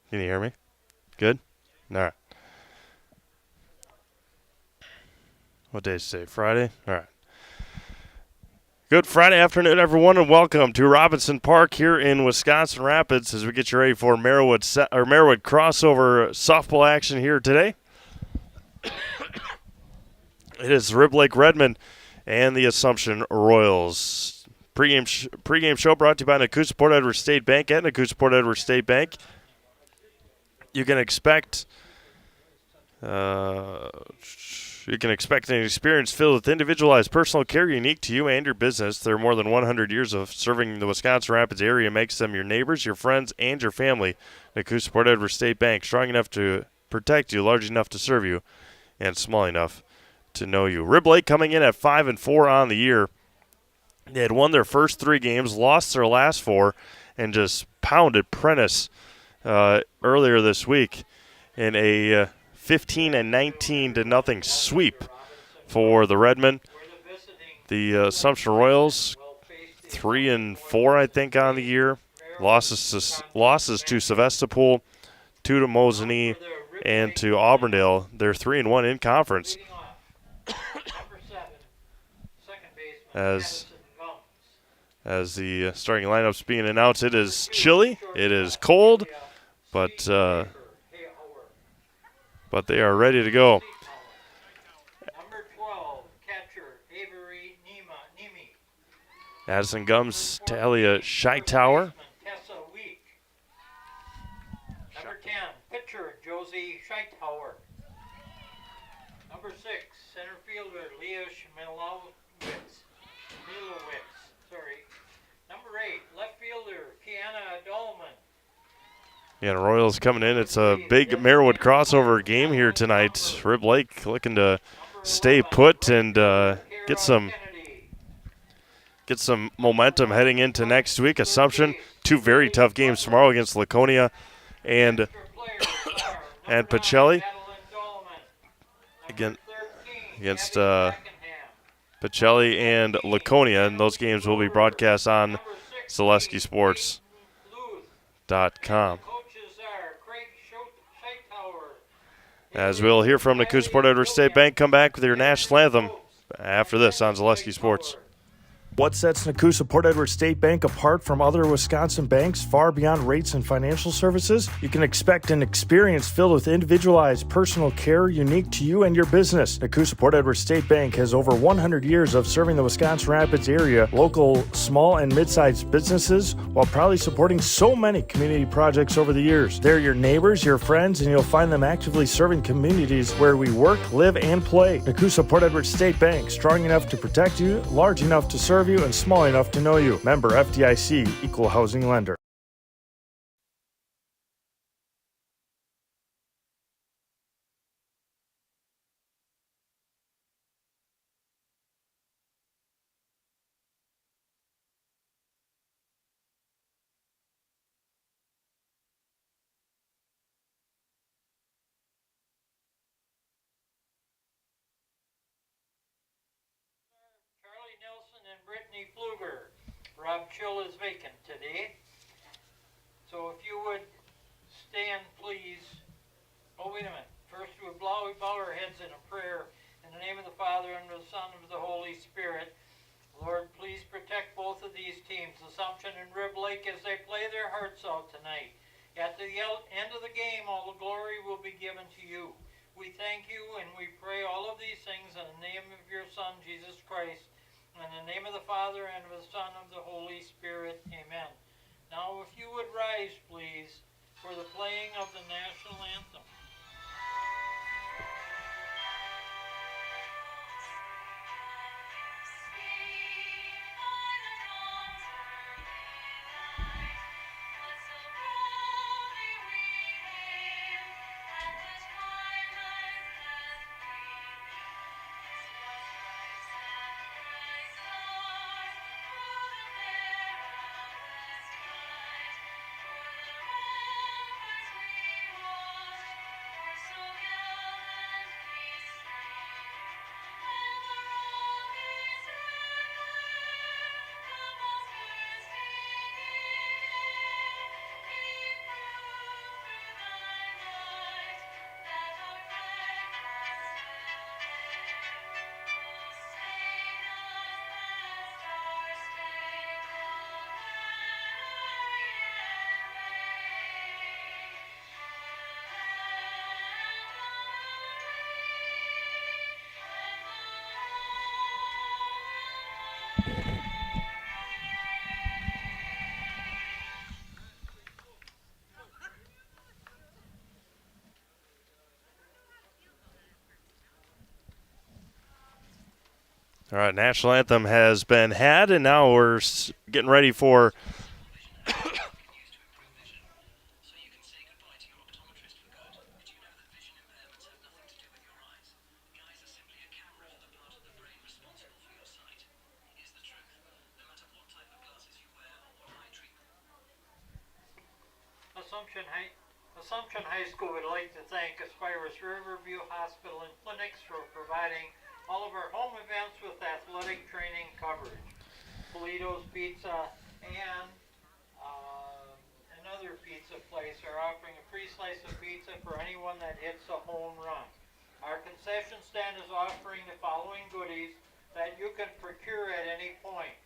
Can you hear me? Good? All right. What day is today? Friday? All right. Good Friday afternoon, everyone, and welcome to Robinson Park here in Wisconsin Rapids as we get you ready for Merriwood crossover softball action here today. It is Rib Lake Redmond and the Assumption Royals. Pregame show brought to you by Nakusa Port Edward State Bank at Nakusa Port Edward State Bank. You can expect an experience filled with individualized personal care unique to you and your business. Their more than 100 years of serving the Wisconsin Rapids area makes them your neighbors, your friends, and your family. Nakusa Port Edward State Bank, strong enough to protect you, large enough to serve you, and small enough to know you. Rib Lake coming in at 5-4 on the year. They had won their first 3 games, lost their last 4, and just pounded Prentice earlier this week in a 15-19 to nothing sweep for the Redmen. The Assumption Royals 3-4, I think, on the year. Losses to Sevastopol, 2 to Mosinee, and to Auburndale. They're 3-1 in conference. As the starting lineup's being announced, it is chilly, it is cold, but they are ready to go. Number 12, catcher Avery Nemi. Addison Gums, Talia Scheitower. Tessa Week. Number 10, pitcher Josie Scheitower. Number 6, center fielder Leah Schmilowitz. Number 8, left fielder Kiana Dolman. Yeah, the Royals coming in. It's a big Merriwood crossover game here tonight. Rib Lake looking to stay put and get some momentum heading into next week. Assumption, 2 very tough games tomorrow against Laconia and Pacelli. Against Pacelli and Laconia, and those games will be broadcast on ZaleskiSports.com. As we'll hear from Nakusa Port Edward State Bank, come back with your national anthem after this on Zaleski Sports. What sets Nakusa Port Edward State Bank apart from other Wisconsin banks far beyond rates and financial services? You can expect an experience filled with individualized personal care unique to you and your business. Nakusa Port Edward State Bank has over 100 years of serving the Wisconsin Rapids area, local small and mid-sized businesses, while proudly supporting so many community projects over the years. They're your neighbors, your friends, and you'll find them actively serving communities where we work, live, and play. Nakusa Port Edward State Bank, strong enough to protect you, large enough to serve you, and small enough to know you. Member FDIC, Equal Housing Lender. Nelson and Brittany Pfluger. Rob Chill is vacant today. So if you would stand, please. Oh, wait a minute. First, we bow our heads in a prayer. In the name of the Father, and of the Son, and of the Holy Spirit. Lord, please protect both of these teams, Assumption and Rib Lake, as they play their hearts out tonight. At the end of the game, all the glory will be given to you. We thank you, and we pray all of these things in the name of your Son, Jesus Christ. In the name of the Father, and of the Son, and of the Holy Spirit. Amen. Now, if you would rise, please, for the playing of the national anthem. All right, national anthem has been had, and now we're getting ready for Assumption High School would like to thank Aspirus Riverview Hospital and Clinics for providing all of our home events with athletic training coverage. Polito's Pizza and another pizza place are offering a free slice of pizza for anyone that hits a home run. Our concession stand is offering the following goodies that you can procure at any point: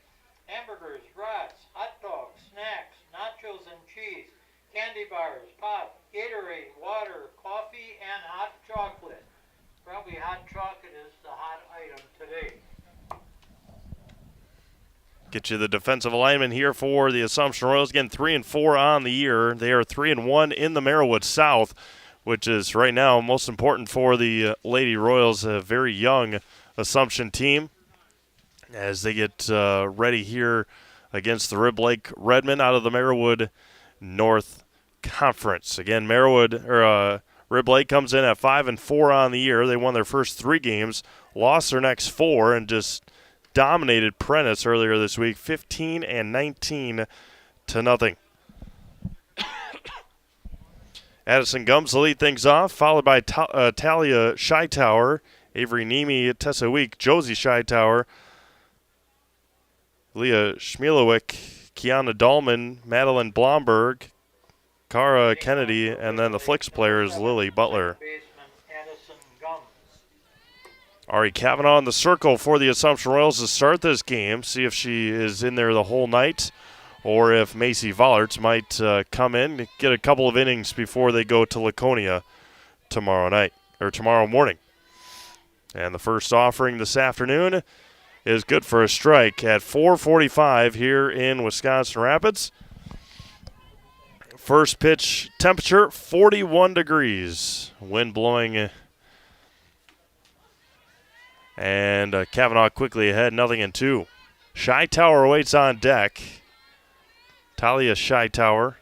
hamburgers, brats, hot dogs, snacks, nachos and cheese, candy bars, pop, Gatorade, water, coffee, and hot chocolate. Probably hot chocolate is the hot item today. get you the defensive alignment here for the Assumption Royals. Again, 3-4 on the year. They are 3-1 in the Merriwood South, which is right now most important for the Lady Royals, a very young Assumption team, as they get ready here against the Rib Lake Redmen out of the Merriwood North Conference. Again, Rib Lake comes in at 5-4 on the year. They won their first 3 games, lost their next 4, and just dominated Prentice earlier this week, 15-19 to nothing. Addison Gums to lead things off, followed by Talia Scheitower, Avery Nemi, Tessa Week, Josie Scheitower, Leah Schmielowicz, Kiana Dahlman, Madeline Blomberg, Cara Kennedy, and then the Flicks player is Lily Butler. Ari Kavanaugh in the circle for the Assumption Royals to start this game. See if she is in there the whole night, or if Macy Vollerts might come in, get a couple of innings before they go to Laconia tomorrow morning. And the first offering this afternoon is good for a strike at 4:45 here in Wisconsin Rapids. First pitch temperature, 41 degrees. Wind blowing. And Kavanaugh quickly ahead, 0-2. Scheitower waits on deck. Talia Scheitower.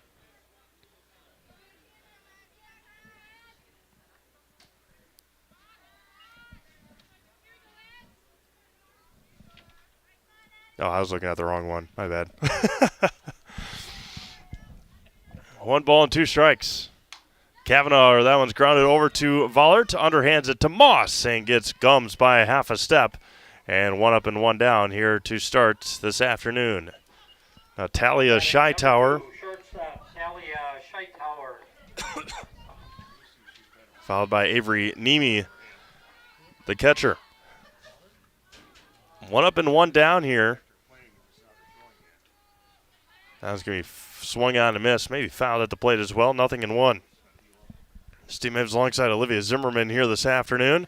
Oh, I was looking at the wrong one. My bad. 1 ball and 2 strikes. Kavanaugh, that one's grounded over to Vollert, underhands it to Moss, and gets Gums by a half a step. And 1 up and 1 down here to start this afternoon. Now, Talia Scheitower. Followed by Avery Nemi, the catcher. 1 up and 1 down here. That was going to be swung on and missed. Maybe fouled at the plate as well. 0-1. Steve Mims alongside Olivia Zimmerman here this afternoon.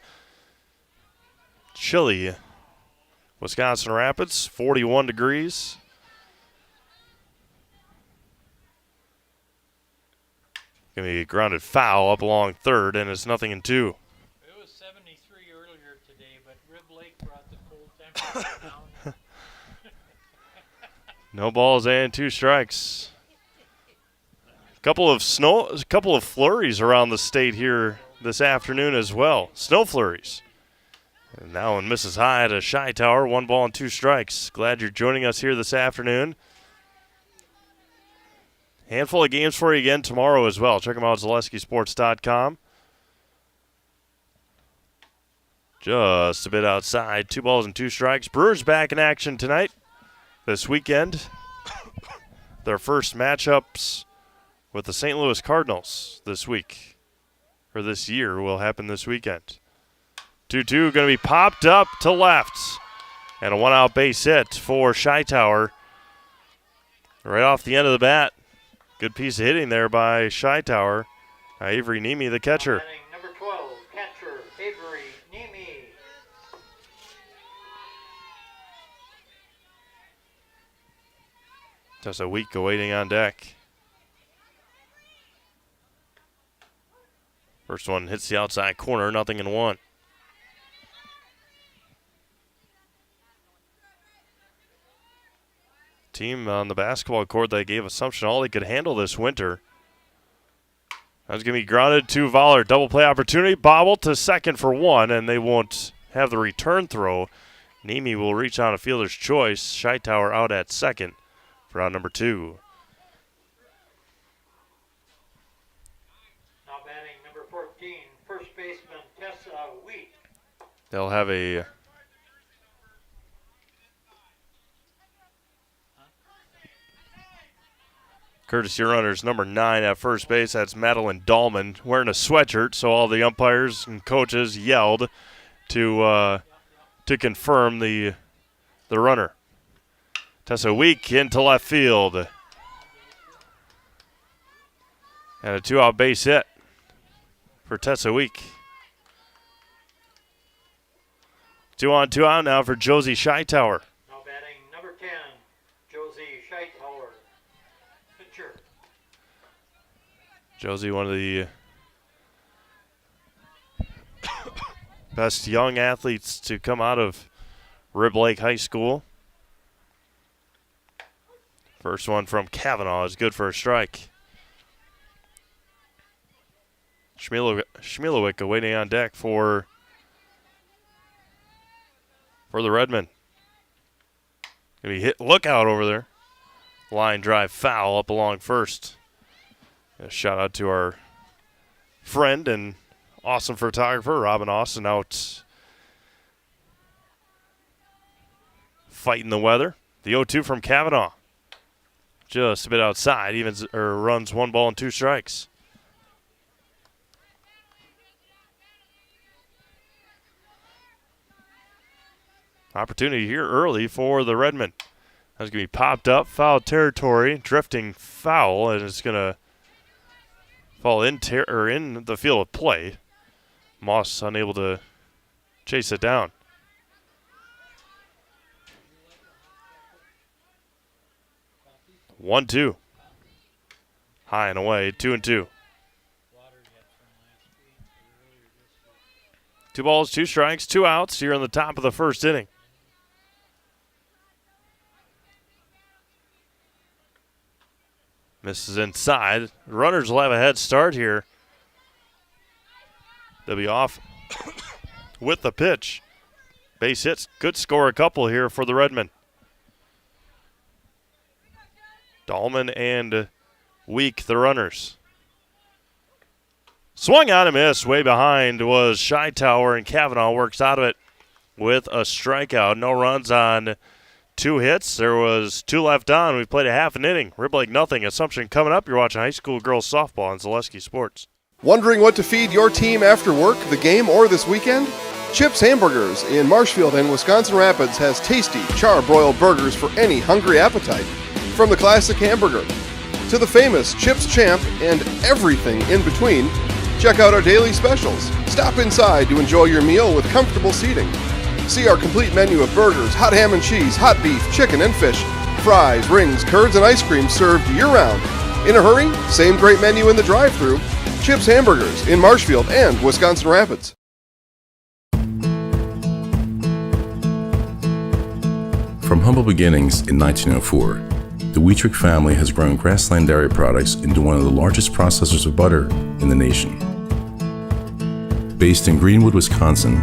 Chilly Wisconsin Rapids, 41 degrees. Going to be grounded foul up along third, and it's 0-2. It was 73 earlier today, but Rib Lake brought the cold temperature down. No balls and 2 strikes. Couple of flurries around the state here this afternoon as well. Snow flurries. And now one misses high to Scheitower, 1 ball and 2 strikes. Glad you're joining us here this afternoon. Handful of games for you again tomorrow as well. Check them out at ZaleskiSports.com. Just a bit outside. 2 balls and 2 strikes. Brewers back in action tonight. This weekend. Their first matchups with the St. Louis Cardinals this year will happen this weekend. 2-2 going to be popped up to left. And a 1-out base hit for Scheitower. Right off the end of the bat. Good piece of hitting there by Scheitower. Avery Nemi, the catcher. Number 12, catcher Avery Nemi. Just a week awaiting on deck. First one hits the outside corner, 0-1. team on the basketball court that gave Assumption all they could handle this winter. That's going to be grounded to Voller. Double play opportunity. Bobble to second for one, and they won't have the return throw. Nemi will reach on a fielder's choice. Scheitauer out at second for round number 2. Now batting number 14, first baseman Tessa Wheat. They'll have a courtesy runners number 9 at first base. That's Madeline Dahlman wearing a sweatshirt, so all the umpires and coaches yelled to confirm the runner. Tessa Week into left field. And a 2-out base hit for Tessa Week. 2 on, 2 out now for Josie Scheitauer. Now batting number 10, Josie Scheitauer. Pitcher. Josie, one of the best young athletes to come out of Rib Lake High School. First one from Kavanaugh is good for a strike. Schmielowicz waiting on deck for the Redmen. Gonna be hit. Look out over there. Line drive foul up along first. A shout out to our friend and awesome photographer, Robin Austin, out fighting the weather. The 0-2 from Kavanaugh. Just a bit outside, runs 1 ball and 2 strikes. Opportunity here early for the Redmen. That's going to be popped up, foul territory, drifting foul, and it's going to fall in the field of play. Moss unable to chase it down. One, 2. High and away, 2-2. 2 balls, 2 strikes, 2 outs here in the top of the first inning. Misses inside. Runners will have a head start here. They'll be off with the pitch. Base hits could score a couple here for the Redmen. Dahlman and Week, the runners. Swung on and missed. Way behind was Scheitauer, and Kavanaugh works out of it with a strikeout. No runs on 2 hits. There was 2 left on. We played a half an inning. Rib Lake nothing. Assumption coming up. You're watching high school girls softball on Zaleski Sports. Wondering what to feed your team after work, the game, or this weekend? Chips Hamburgers in Marshfield and Wisconsin Rapids has tasty char-broiled burgers for any hungry appetite. From the classic hamburger to the famous Chips Champ and everything in between, check out our daily specials. Stop inside to enjoy your meal with comfortable seating. See our complete menu of burgers, hot ham and cheese, hot beef, chicken and fish, fries, rings, curds, and ice cream served year-round. In a hurry? Same great menu in the drive-thru. Chips Hamburgers in Marshfield and Wisconsin Rapids. From humble beginnings in 1904, the Wheatrick family has grown Grassland Dairy Products into one of the largest processors of butter in the nation. Based in Greenwood, Wisconsin,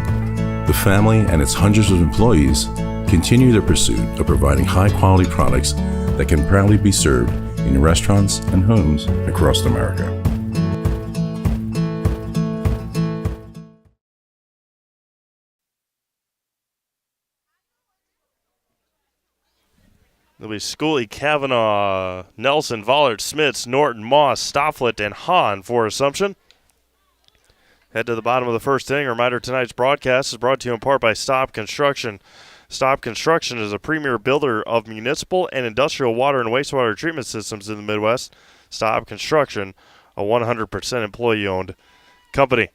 the family and its hundreds of employees continue their pursuit of providing high-quality products that can proudly be served in restaurants and homes across America. There'll be Schooley, Kavanaugh, Nelson, Vollard, Smits, Norton, Moss, Stofflet, and Hahn for Assumption. Head to the bottom of the first inning. A reminder, tonight's broadcast is brought to you in part by Stop Construction. Stop Construction is a premier builder of municipal and industrial water and wastewater treatment systems in the Midwest. Stop Construction, a 100% employee-owned company.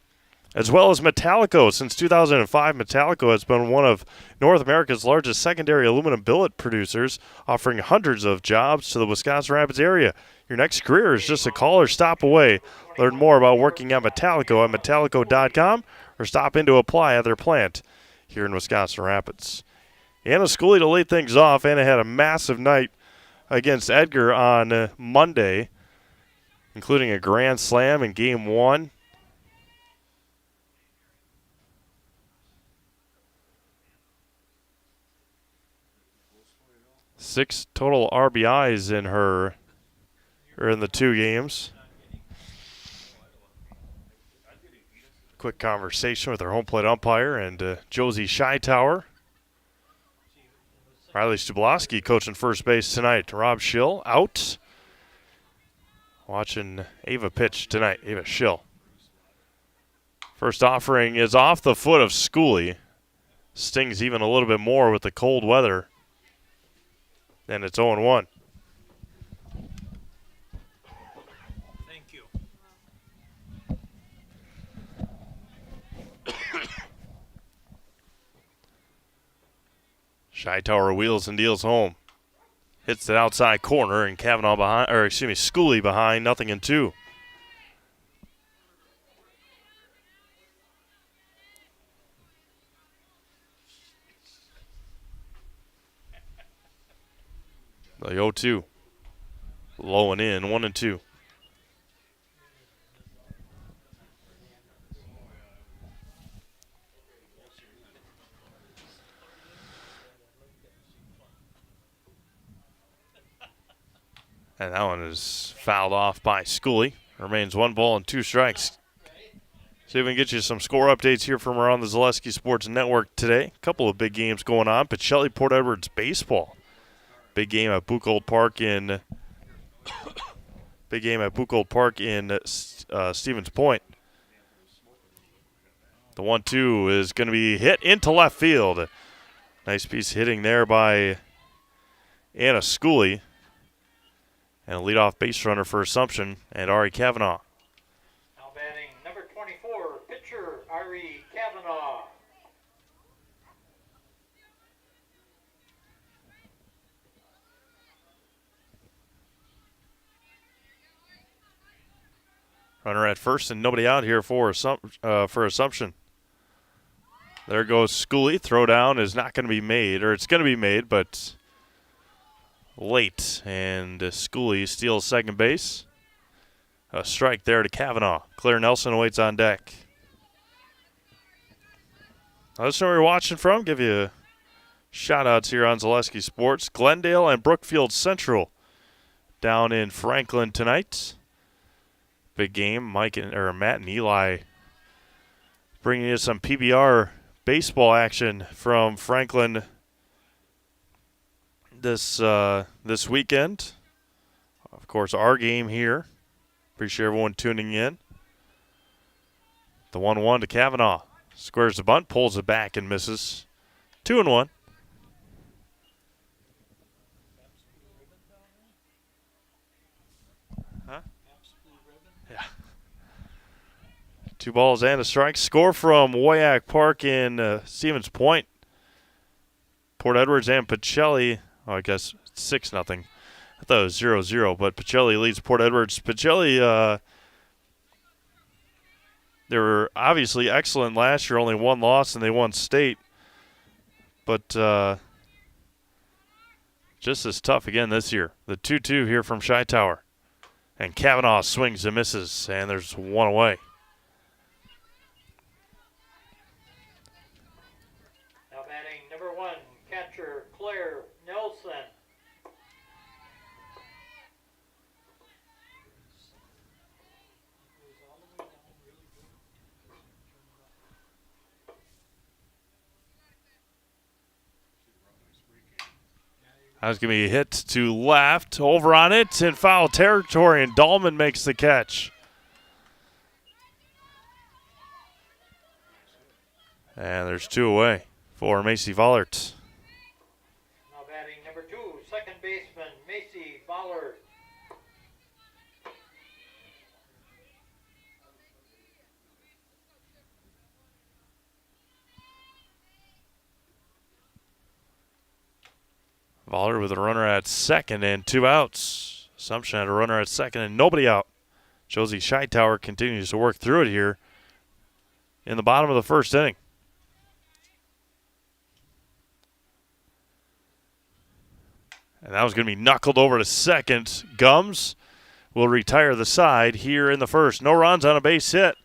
As well as Metallico. Since 2005, Metallico has been one of North America's largest secondary aluminum billet producers, offering hundreds of jobs to the Wisconsin Rapids area. Your next career is just a call or stop away. Learn more about working at Metallico at metallico.com or stop in to apply at their plant here in Wisconsin Rapids. Anna Schooley to lead things off. Anna had a massive night against Edgar on Monday, including a grand slam in Game 1. Six total RBIs in the 2 games. Quick conversation with our home plate umpire and Josie Scheitower. Riley Stublowski coaching first base tonight. Rob Schill out. Watching Ava pitch tonight, Ava Schill. First offering is off the foot of Schooley. Stings even a little bit more with the cold weather. And it's 0-1. Thank you. Scheitower wheels and deals home. Hits it outside corner and Schooley behind, 0-2. The 0-2. Low and in, 1-2. And that one is fouled off by Schooley. Remains 1 ball and 2 strikes. See if we can get you some score updates here from around the Zaleski Sports Network today. A couple of big games going on. Pacelli Port Edwards baseball. Big game at Buchholz Park in Stevens Point. The 1-2 is going to be hit into left field. Nice piece of hitting there by Anna Schooley. And a leadoff base runner for Assumption, and Ari Kavanaugh. Now batting number 24, pitcher Ari Kavanaugh. Runner at first and nobody out here for Assumption. There goes Schooley. Throw down is not going to be made, or it's going to be made, but late. And Schooley steals second base. A strike there to Kavanaugh. Claire Nelson awaits on deck. Let us know where you're watching from. Give you shout-outs here on Zaleski Sports. Glendale and Brookfield Central down in Franklin tonight. Big game. Matt and Eli bringing you some PBR baseball action from Franklin this weekend. Of course, our game here. Appreciate everyone tuning in. The 1-1 to Kavanaugh. Squares the bunt, pulls it back and misses. 2-1. Huh? Yeah. 2 balls and a strike. Score from WIAA Park in Stevens Point. Port Edwards and Pacelli. Oh, I guess 6-0. I thought it was 0-0, but Pacelli leads Port Edwards. Pacelli, they were obviously excellent last year, only 1 loss, and they won state. But just as tough again this year. The 2-2 here from Scheitower. And Kavanaugh swings and misses, and there's 1 away. Now batting number 1, catcher Claire Nelson. That was going to be a hit to left, over on it, in foul territory, and Dahlman makes the catch. And there's 2 away for Macy Vollert. Now batting number 2, second baseman Macy Ballard. Vollert with a runner at second and 2 outs. Assumption had a runner at second and nobody out. Josie Scheitower continues to work through it here in the bottom of the first inning. And that was going to be knuckled over to second. Gums will retire the side here in the first. No runs on a base hit.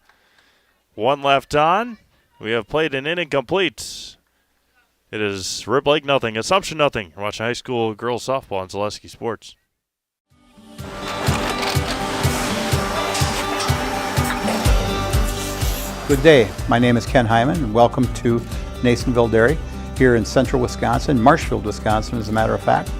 One left on. We have played an inning complete. It is Rib Lake nothing, Assumption nothing. We're watching high school girls softball on Zaleski Sports. Good day. My name is Ken Hyman, and welcome to Nasonville Dairy here in central Wisconsin, Marshfield, Wisconsin, as a matter of fact.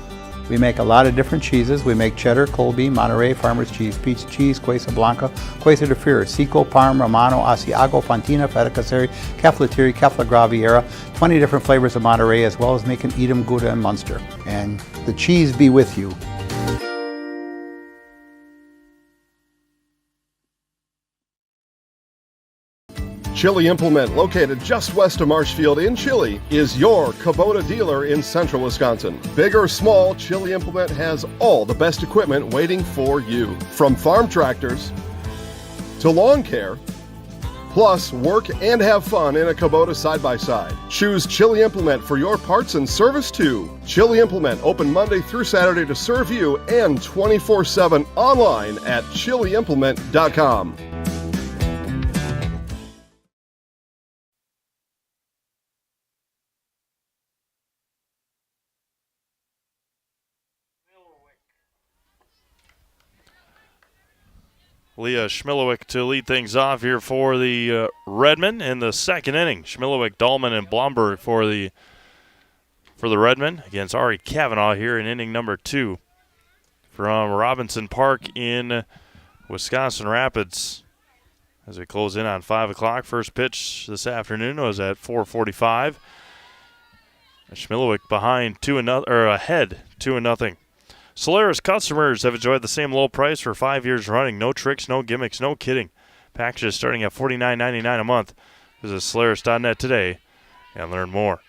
We make a lot of different cheeses. We make cheddar, Colby, Monterey, Farmer's Cheese, Peach Cheese, Quesa Blanca, Quesa de Fear, Seco, Parm, Romano, Asiago, Fontina, Feta Caseri, Caflateri, Cafla Graviera, 20 different flavors of Monterey, as well as making Edam, Gouda, and Munster. And the cheese be with you. Chili Implement, located just west of Marshfield in Chili, is your Kubota dealer in central Wisconsin. Big or small, Chili Implement has all the best equipment waiting for you. From farm tractors to lawn care, plus work and have fun in a Kubota side-by-side. Choose Chili Implement for your parts and service too. Chili Implement, open Monday through Saturday to serve you and 24/7 online at chiliimplement.com. Leah Schmillowick to lead things off here for the Redmen in the second inning. Schmillowick, Dahlman, and Blomberg for the Redmen against Ari Kavanaugh here in inning number 2 from Robinson Park in Wisconsin Rapids. As we close in on 5 o'clock, first pitch this afternoon was at 4:45. Schmillowick behind ahead 2-0. Solaris customers have enjoyed the same low price for 5 years running. No tricks, no gimmicks, no kidding. Packages starting at $49.99 a month. Visit Solaris.net today and learn more.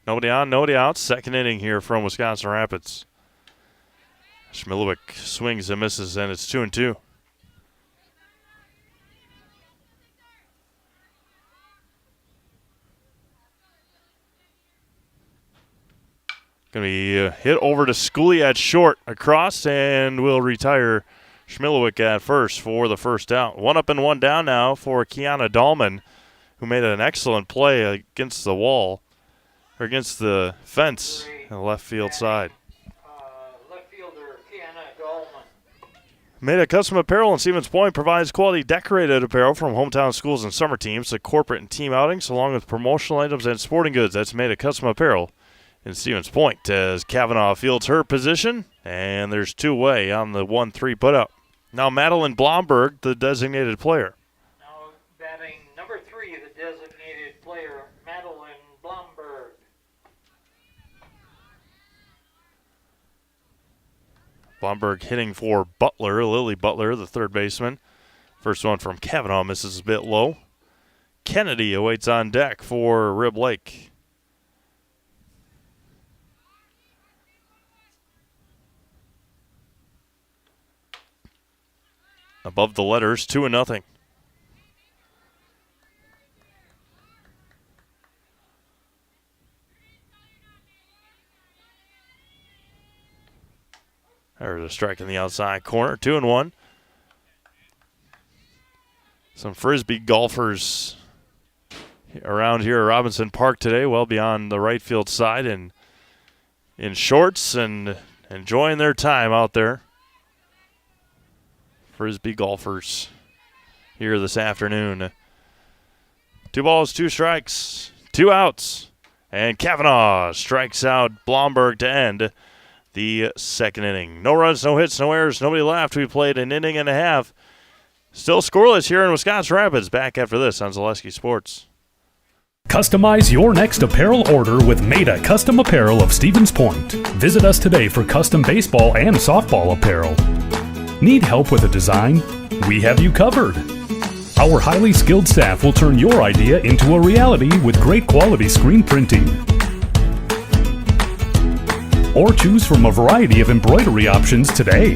Nobody on, nobody out. Second inning here from Wisconsin Rapids. Schmillowick swings and misses, and it's 2-2. Going to be hit over to Schooley at short across, and will retire Schmillowick at first for the first out. 1 up and 1 down now for Kiana Dahlman, who made an excellent play against the wall, or against the fence on the left field side. Left fielder Kiana Dahlman. Made Custom Apparel in Stevens Point provides quality decorated apparel from hometown schools and summer teams to corporate and team outings, along with promotional items and sporting goods. That's Made Custom Apparel in Stevens Point as Kavanaugh fields her position, and there's 2-way on the 1-3 put-up. Now Madeline Blomberg, the designated player. Now batting number 3, the designated player, Madeline Blomberg. Blomberg hitting for Butler, Lily Butler, the third baseman. First one from Kavanaugh misses a bit low. Kennedy awaits on deck for Rib Lake. Above the letters, 2-0. There's a strike in the outside corner, 2-1. Some Frisbee golfers around here at Robinson Park today, well beyond the right field side, and in shorts and enjoying their time out there. Frisbee golfers here this afternoon. 2 balls, 2 strikes, 2 outs. And Kavanaugh strikes out Blomberg to end the second inning. No runs, no hits, no errors, nobody left. We played an inning and a half. Still scoreless here in Wisconsin Rapids. Back after this on Zaleski Sports. Customize your next apparel order with Maida Custom Apparel of Stevens Point. Visit us today for custom baseball and softball apparel. Need help with a design? We have you covered. Our highly skilled staff will turn your idea into a reality with great quality screen printing. Or choose from a variety of embroidery options today.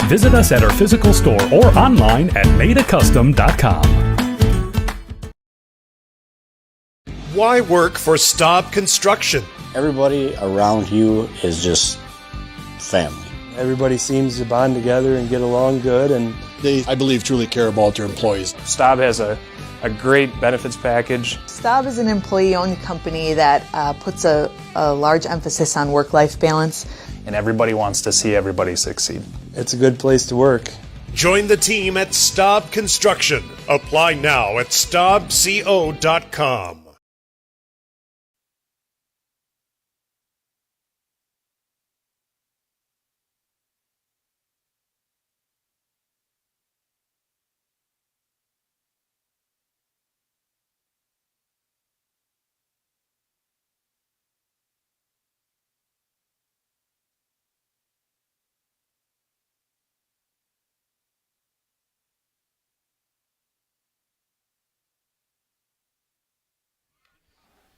Visit us at our physical store or online at maidacustom.com. Why work for Staub Construction? Everybody around you is just family. Everybody seems to bond together and get along good, and they, I believe, truly care about their employees. Staub has a great benefits package. Staub is an employee-owned company that puts a large emphasis on work-life balance. And everybody wants to see everybody succeed. It's a good place to work. Join the team at Staub Construction. Apply now at staubco.com.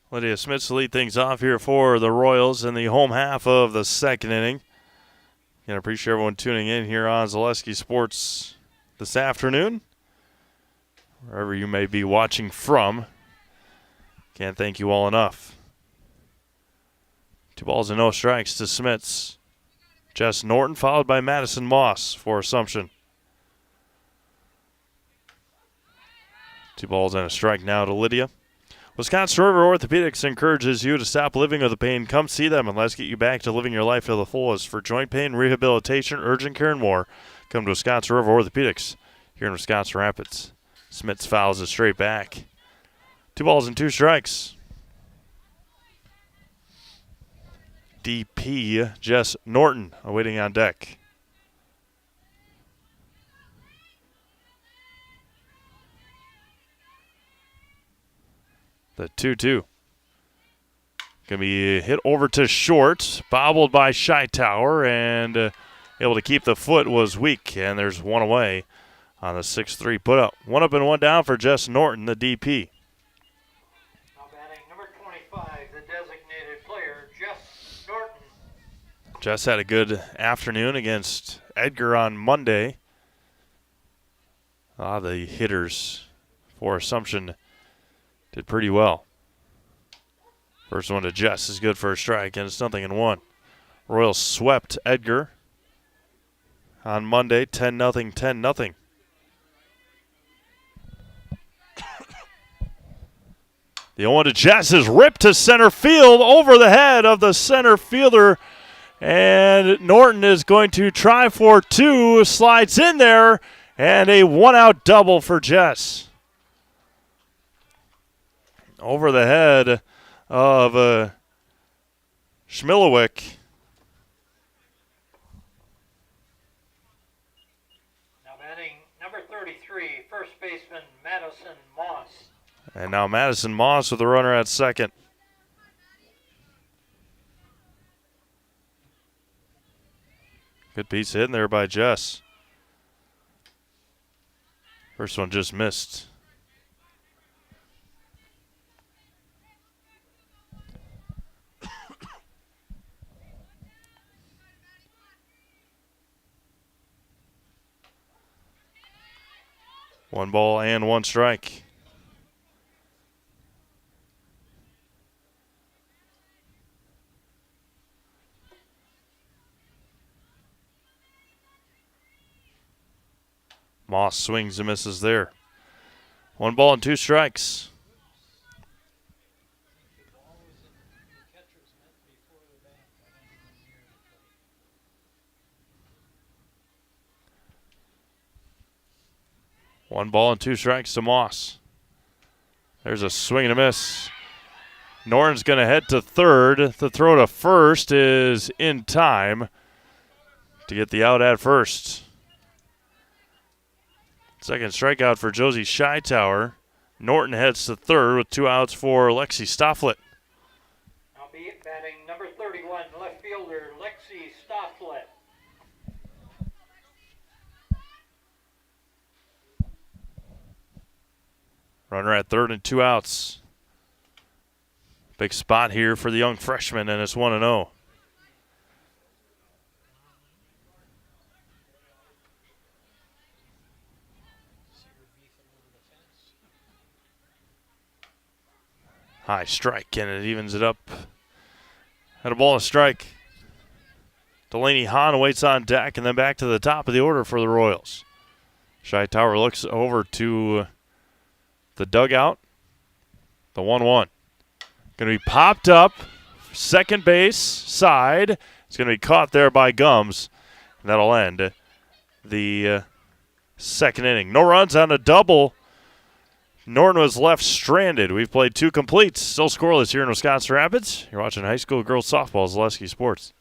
Lydia Smith to lead things off here for the Royals in the home half of the second inning. And I appreciate everyone tuning in here on Zaleski Sports this afternoon, wherever you may be watching from. Can't thank you all enough. 2 balls and no strikes to Smits. Jess Norton followed by Madison Moss for Assumption. 2 balls and a strike now to Lydia. Wisconsin River Orthopedics encourages you to stop living with the pain. Come see them and let's get you back to living your life to the fullest. For joint pain, rehabilitation, urgent care, and more, come to Wisconsin River Orthopedics here in Wisconsin Rapids. Smits fouls it straight back. 2 balls and 2 strikes. DP Jess Norton awaiting on deck. The 2-2. Going to be hit over to short, bobbled by Shytower, and able to keep the foot was weak, and there's one away on the 6-3 put up. 1 up and 1 down for Jess Norton, the DP. Now batting number 25, the designated player, Jess Norton. Jess had a good afternoon against Edgar on Monday. The hitters for Assumption did pretty well. First one to Jess is good for a strike, and it's 0-1. Royals swept Edgar on Monday, 10-0, 10-0. The 0-1 to Jess is ripped to center field over the head of the center fielder, and Norton is going to try for 2, slides in there, and a 1-out double for Jess. Over the head of Schmilowick. Now batting number 33, first baseman Madison Moss. And now Madison Moss with the runner at second. Good piece hit in there by Jess. First one just missed. One ball and 1 strike. Moss swings and misses there. 1 ball and 2 strikes. One ball and 2 strikes to Moss. There's a swing and a miss. Norton's going to head to third. The throw to first is in time to get the out at first. Second strikeout for Josie Shytower. Norton heads to third with 2 outs for Lexi Stofflet. Now batting number 31, left fielder Lexi Stofflet. Runner at third and 2 outs. Big spot here for the young freshman, and it's 1-0. High strike, and it evens it up. Had a ball and a strike. Delaney Hahn waits on deck, and then back to the top of the order for the Royals. Scheitauer looks over to the dugout. The 1-1. Going to be popped up. Second base side. It's going to be caught there by Gums. And that'll end the second inning. No runs on a double. Norton was left stranded. We've played 2 completes. Still scoreless here in Wisconsin Rapids. You're watching high school girls softball, Zaleski Sports.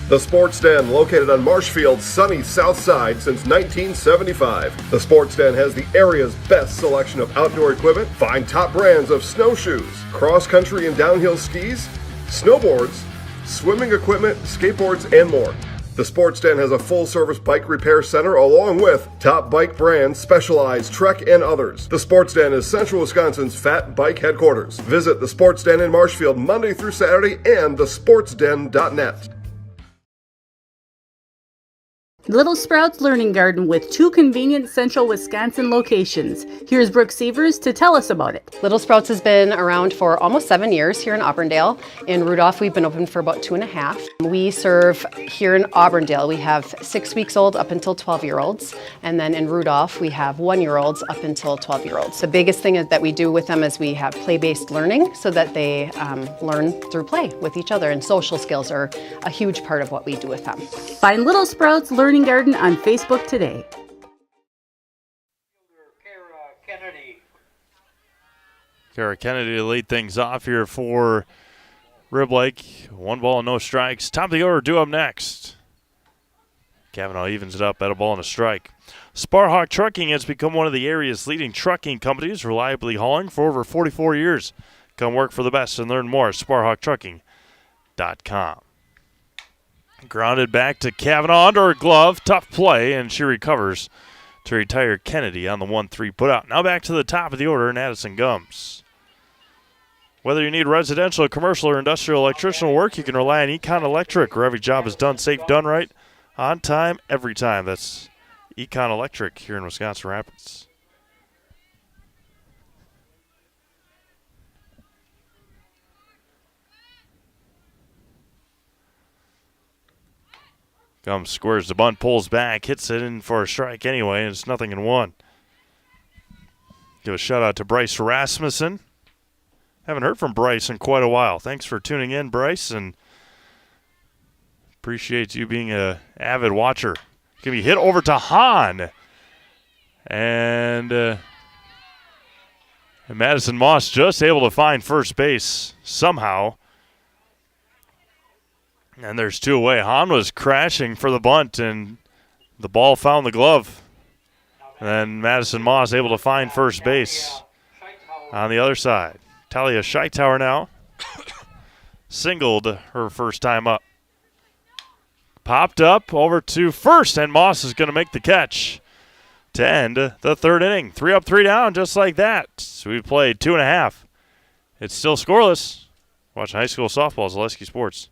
The Sports Den, located on Marshfield's sunny south side since 1975. The Sports Den has the area's best selection of outdoor equipment. Find top brands of snowshoes, cross-country and downhill skis, snowboards, swimming equipment, skateboards, and more. The Sports Den has a full-service bike repair center along with top bike brands, Specialized, Trek, and others. The Sports Den is Central Wisconsin's fat bike headquarters. Visit the Sports Den in Marshfield Monday through Saturday and thesportsden.net. Little Sprouts Learning Garden with 2 convenient central Wisconsin locations. Here's Brooke Sievers to tell us about it. Little Sprouts has been around for almost 7 years here in Auburndale. In Rudolph, we've been open for about 2.5. We serve here in Auburndale, we have 6 weeks old up until 12-year-olds. And then in Rudolph, we have 1-year-olds up until 12-year-olds. The biggest thing that we do with them is we have play-based learning so that they learn through play with each other. And social skills are a huge part of what we do with them. Find Little Sprouts Learning Garden on Facebook today. Kara Kennedy to lead things off here for Rib Lake. 1 ball and no strikes. Top of the order, due up next. Kavanaugh evens it up at a ball and a strike. Sparhawk Trucking has become one of the area's leading trucking companies, reliably hauling for over 44 years. Come work for the best and learn more at SparhawkTrucking.com. Grounded back to Kavanaugh under her glove. Tough play, and she recovers to retire Kennedy on the 1-3 putout. Now back to the top of the order, and Addison Gums. Whether you need residential, commercial, or industrial electrician work, you can rely on Econ Electric, where every job is done safe, done right, on time, every time. That's Econ Electric here in Wisconsin Rapids. Gums squares the bunt, pulls back, hits it in for a strike anyway, and it's 0-1. Give a shout out to Bryce Rasmussen. Haven't heard from Bryce in quite a while. Thanks for tuning in, Bryce, and appreciate you being an avid watcher. Going to be hit over to Hahn. And Madison Moss just able to find first base somehow. And there's 2 away. Hahn was crashing for the bunt, and the ball found the glove. And then Madison Moss able to find first base on the other side. Talia Scheitauer now singled her first time up. Popped up over to first, and Moss is going to make the catch to end the 3rd inning. 3 up, 3 down, just like that. So we've played 2.5. It's still scoreless. Watching high school softball, Zaleski Sports.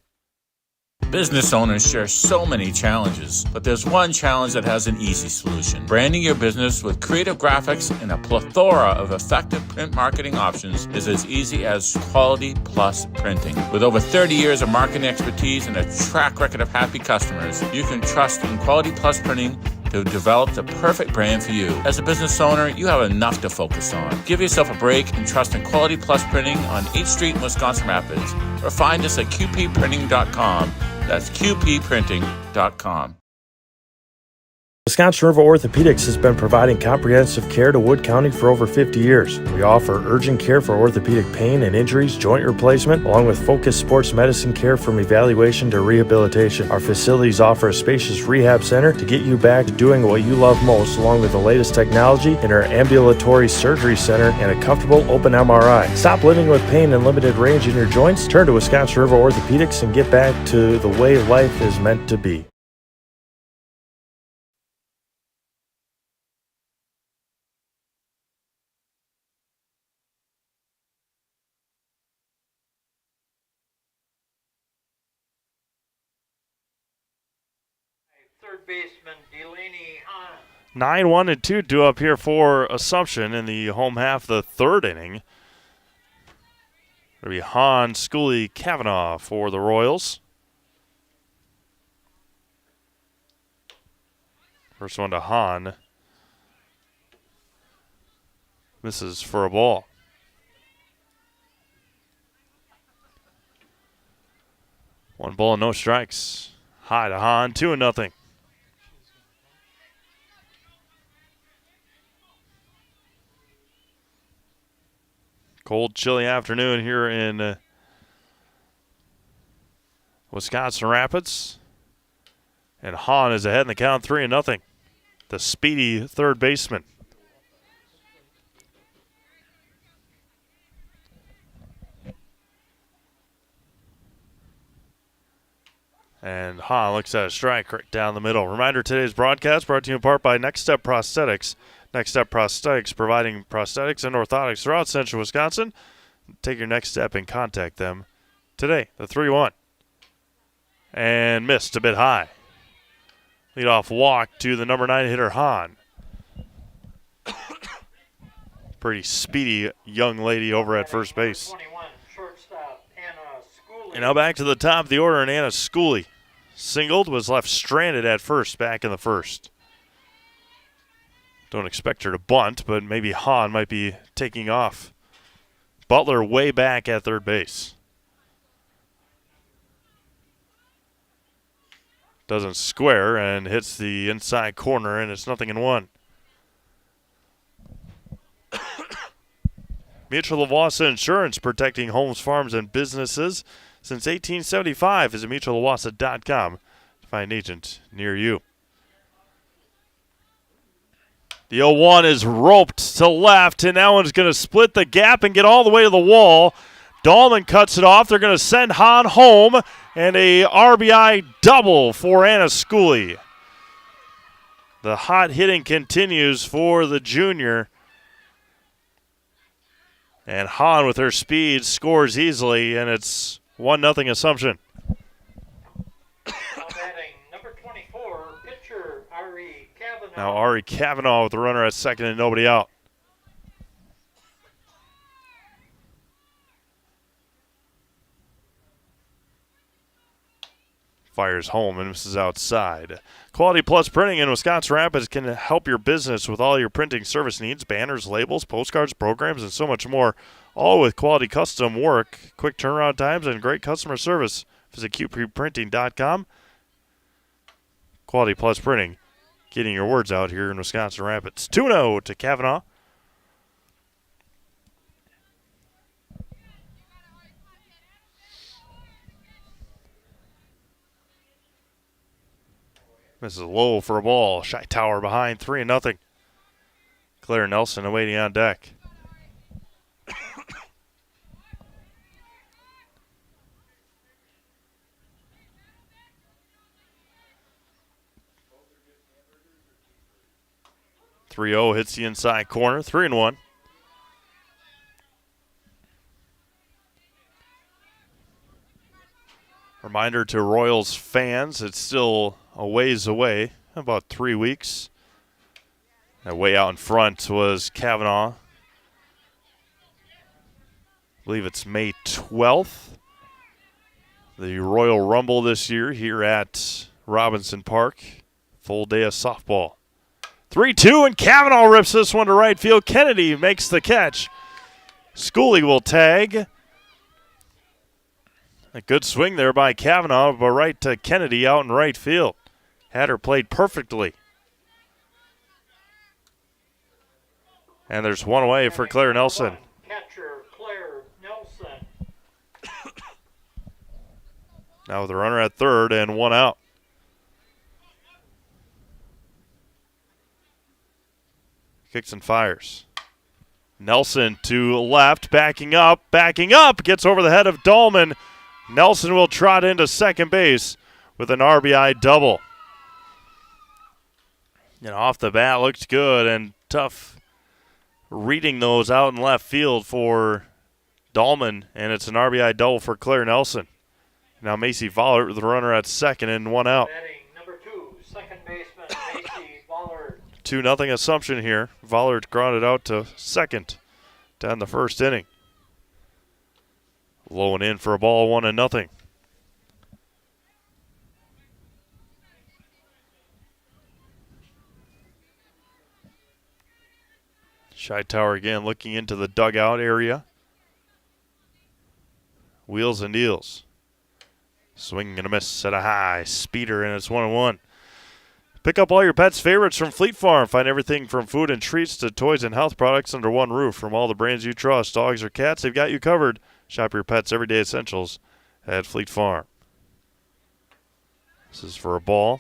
Business owners share so many challenges, but there's one challenge that has an easy solution. Branding your business with creative graphics and a plethora of effective print marketing options is as easy as Quality Plus Printing. With over 30 years of marketing expertise and a track record of happy customers, you can trust in Quality Plus Printing to develop the perfect brand for you. As a business owner, you have enough to focus on. Give yourself a break and trust in Quality Plus Printing on 8th Street in Wisconsin Rapids, or find us at qpprinting.com. That's qpprinting.com. Wisconsin River Orthopedics has been providing comprehensive care to Wood County for over 50 years. We offer urgent care for orthopedic pain and injuries, joint replacement, along with focused sports medicine care from evaluation to rehabilitation. Our facilities offer a spacious rehab center to get you back to doing what you love most, along with the latest technology in our ambulatory surgery center and a comfortable open MRI. Stop living with pain and limited range in your joints. Turn to Wisconsin River Orthopedics and get back to the way life is meant to be. Third baseman Delaney Hahn. 9-1-2 due up here for Assumption in the home half of the 3rd inning. It'll be Hahn, Schooley, Kavanaugh for the Royals. First one to Hahn. Misses for a ball. One ball, no strikes. High to Hahn, 2-0. Cold, chilly afternoon here in Wisconsin Rapids. And Hahn is ahead in the count, 3-0. The speedy third baseman. And Hahn looks at a strike right down the middle. Reminder, today's broadcast brought to you in part by Next Step Prosthetics. Next Step Prosthetics, providing prosthetics and orthotics throughout central Wisconsin. Take your next step and contact them today. The 3-1. And missed a bit high. Leadoff walk to the number 9 hitter, Hahn. Pretty speedy young lady over at first base. And now back to the top of the order, and Anna Schooley singled, was left stranded at first back in the first. Don't expect her to bunt, but maybe Hahn might be taking off. Butler way back at third base. Doesn't square and hits the inside corner, and it's 0-1. Mutual of Wausau Insurance, protecting homes, farms, and businesses since 1875. Visit mutualofwausau.com to find an agent near you. The 0-1 is roped to left, and that one's going to split the gap and get all the way to the wall. Dahlman cuts it off. They're going to send Hahn home, and a RBI double for Anna Schooley. The hot hitting continues for the junior. And Hahn, with her speed, scores easily, and it's 1-0 Assumption. Number 24, pitcher Ari Kavanaugh. Now Ari Kavanaugh with the runner at second and nobody out. Fires home and misses outside. Quality Plus Printing in Wisconsin Rapids can help your business with all your printing service needs, banners, labels, postcards, programs, and so much more. All with quality custom work, quick turnaround times, and great customer service. Visit qpprinting.com. Quality Plus Printing, getting your words out here in Wisconsin Rapids. 2-0 to Kavanaugh. This is low for a ball. Shy Tower behind, 3-0. Claire Nelson awaiting on deck. .30 hits the inside corner, 3-1. Reminder to Royals fans, it's still a ways away, about 3 weeks. That way out in front was Kavanaugh. I believe it's May 12th. The Royal Rumble this year here at Robinson Park. Full day of softball. 3-2, and Kavanaugh rips this one to right field. Kennedy makes the catch. Schooley will tag. A good swing there by Kavanaugh, but right to Kennedy out in right field. Had her played perfectly. And there's one away for Claire Nelson. Catcher Claire Nelson. Now with the runner at third and one out. Kicks and fires. Nelson to left, backing up, gets over the head of Dahlman. Nelson will trot into second base with an RBI double. And off the bat looked good, and tough reading those out in left field for Dahlman, and it's an RBI double for Claire Nelson. Now Macy Vollert with the runner at second and one out. Batting number 2, second baseman Macy Vollert. 2-0 Assumption here. Vollert grounded out to second to end the first inning. Low and in for a ball, 1-0. Hightower again looking into the dugout area. Wheels and deals. Swing and a miss at a high. Speeder, and it's 1-1. Pick up all your pets' favorites from Fleet Farm. Find everything from food and treats to toys and health products under one roof. From all the brands you trust, dogs or cats, they've got you covered. Shop your pets' everyday essentials at Fleet Farm. This is for a ball.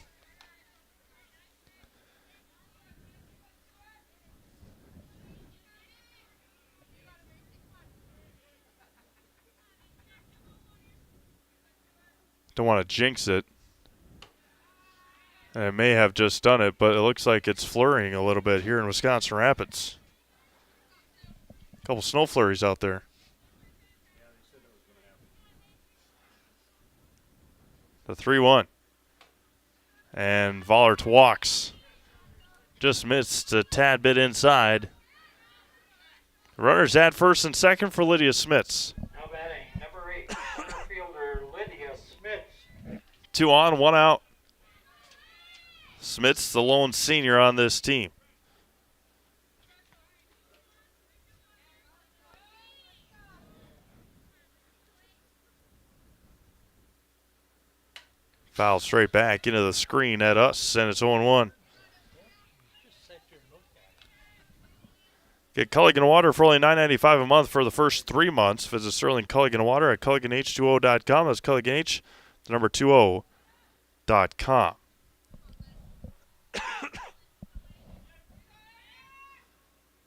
Don't want to jinx it. And it may have just done it, but it looks like it's flurrying a little bit here in Wisconsin Rapids. A couple snow flurries out there. The 3-1. And Vollert walks. Just missed a tad bit inside. Runners at first and second for Lydia Smits. Now batting, number 8, center fielder Lydia Smits. 2 on, 1 out. Smits, the lone senior on this team. Foul straight back into the screen at us, and it's 0-1. Get Culligan Water for only $9.95 a month for the first 3 months. Visit Sterling Culligan Water at CulliganH2O.com. That's CulliganH, the number 20.com.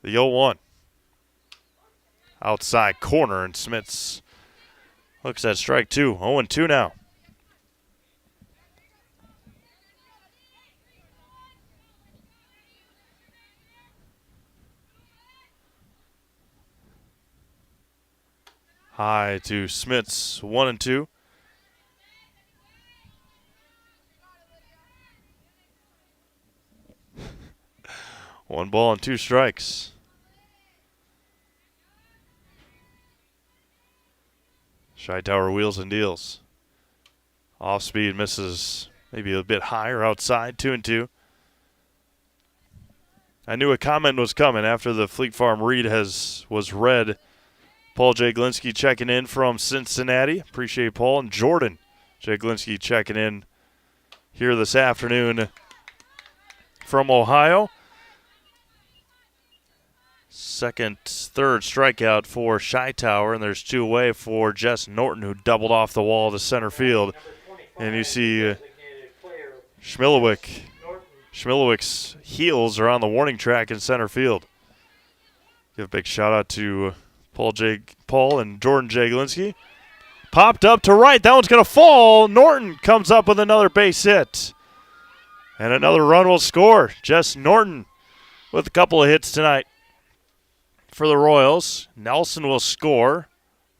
The 0-1. Outside corner, and Smits looks at strike 2. 0-2 now. High to Smits, 1-2. One ball and 2 strikes. Hightower wheels and deals. Off speed, misses maybe a bit higher outside, 2-2. I knew a comment was coming after the Fleet Farm read was read. Paul Jaglinski checking in from Cincinnati. Appreciate Paul. And Jordan Jaglinski checking in here this afternoon from Ohio. Third strikeout for Hightower, and there's 2 away for Jess Norton, who doubled off the wall to center field. And you see Schmilowic's heels are on the warning track in center field. Give a big shout out to Paul and Jordan Jaglinski. Popped up to right. That one's going to fall. Norton comes up with another base hit. And another run will score. Jess Norton with a couple of hits tonight for the Royals. Nelson will score.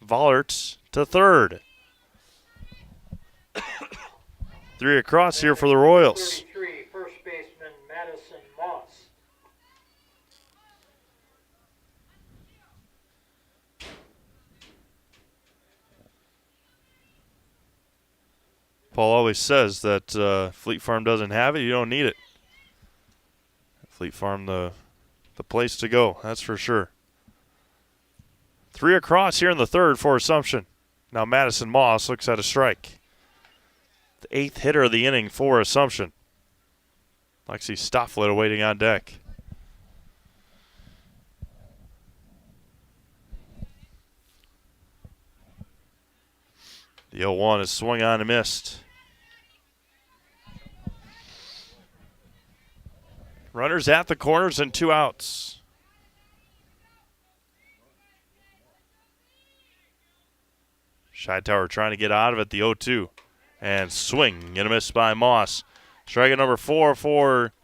Vollert to third. 3 across here for the Royals. 33, first baseman Madison Moss. Paul always says that Fleet Farm doesn't have it. You don't need it. Fleet Farm, the place to go, that's for sure. 3 across here in the third for Assumption. Now Madison Moss looks at a strike. The 8th hitter of the inning for Assumption. Lexi Stofflet waiting on deck. The 0-1 is swung on and missed. Runners at the corners and 2 outs. Hightower trying to get out of it, the 0-2. And swing and a miss by Moss. Strike number 4 for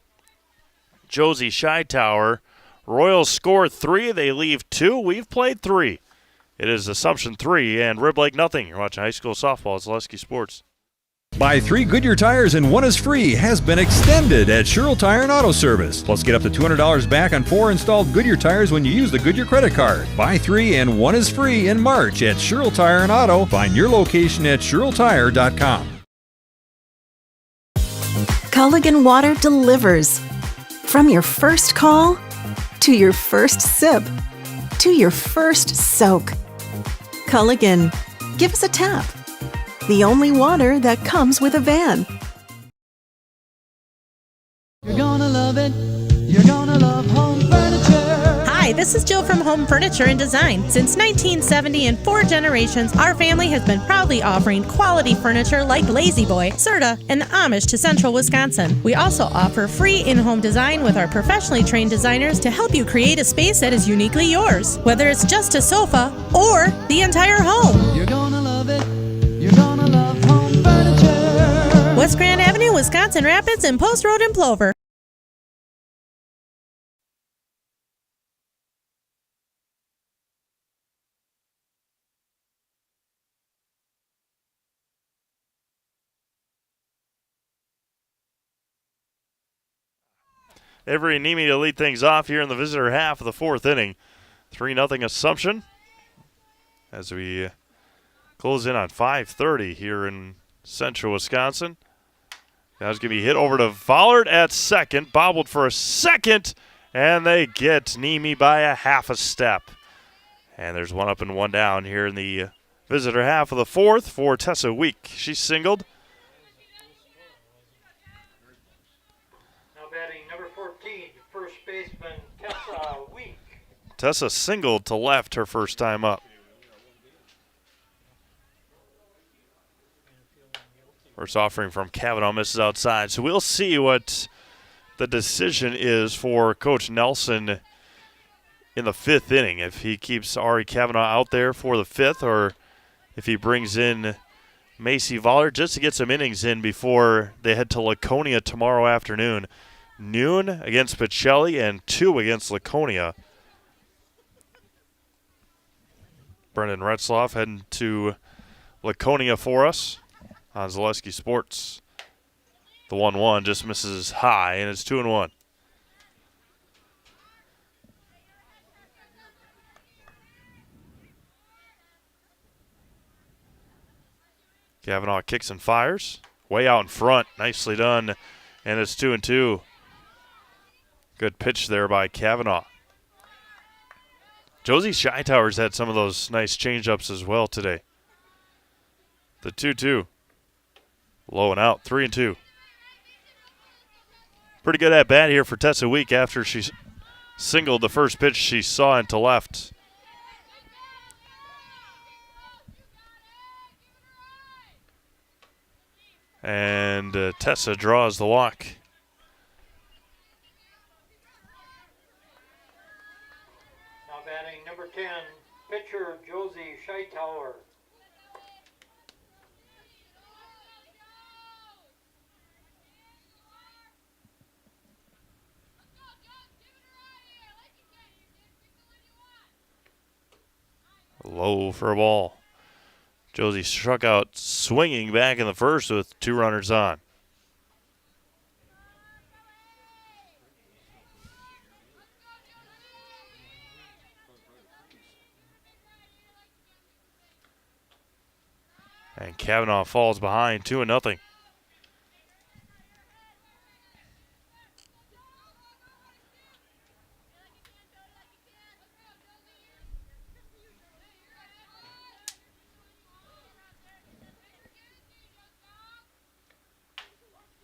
Josie Hightower. Royals score 3. They leave 2. We've played 3. It is Assumption 3 and Rib Lake nothing. You're watching high school softball at Zaleski Sports. Buy 3 Goodyear tires and 1 is free has been extended at Sherrill Tire and Auto Service. Plus, get up to $200 back on 4 installed Goodyear tires when you use the Goodyear credit card. Buy 3 and 1 is free in March at Sherrill Tire and Auto. Find your location at SherrillTire.com. Culligan Water delivers. From your first call, to your first sip, to your first soak. Culligan, give us a tap. The only water that comes with a van. You're gonna love it. You're gonna love home furniture. Hi, this is Jill from Home Furniture and Design. Since 1970 and 4 generations, our family has been proudly offering quality furniture like Lazy Boy, Serta, and Amish to Central Wisconsin. We also offer free in-home design with our professionally trained designers to help you create a space that is uniquely yours, whether it's just a sofa or the entire home. You're gonna love it. You're gonna love home furniture. West Grand Avenue, Wisconsin Rapids, and Post Road in Plover. Avery and Nemi to lead things off here in the visitor half of the 4th inning. 3-0 Assumption as we close in on 5:30 here in Central Wisconsin. Now it's going to be hit over to Vollard at second, bobbled for a second, and they get Nemi by a half a step. And there's 1 up and 1 down here in the visitor half of the 4th for Tessa Week. She singled. Batting number 14, first baseman Tessa Week. Tessa singled to left her first time up. First offering from Kavanaugh misses outside. So we'll see what the decision is for Coach Nelson in the 5th inning. If he keeps Ari Kavanaugh out there for the 5th or if he brings in Macy Vollard just to get some innings in before they head to Laconia tomorrow afternoon. Noon against Pacelli and 2 against Laconia. Brendan Retzloff heading to Laconia for us on Zaleski Sports. The 1-1 just misses high, and it's 2-1. Kavanaugh kicks and fires. Way out in front. Nicely done. And it's 2-2. Good pitch there by Kavanaugh. Josie Scheitauer's had some of those nice changeups as well today. The 2-2. Low and out. 3-2. Pretty good at bat here for Tessa Week after she singled the first pitch she saw into left. And Tessa draws the walk. Now batting number 10, pitcher Josie Scheitauer. Low for a ball. Josie struck out swinging back in the first with 2 runners on. And Kavanaugh falls behind 2-0.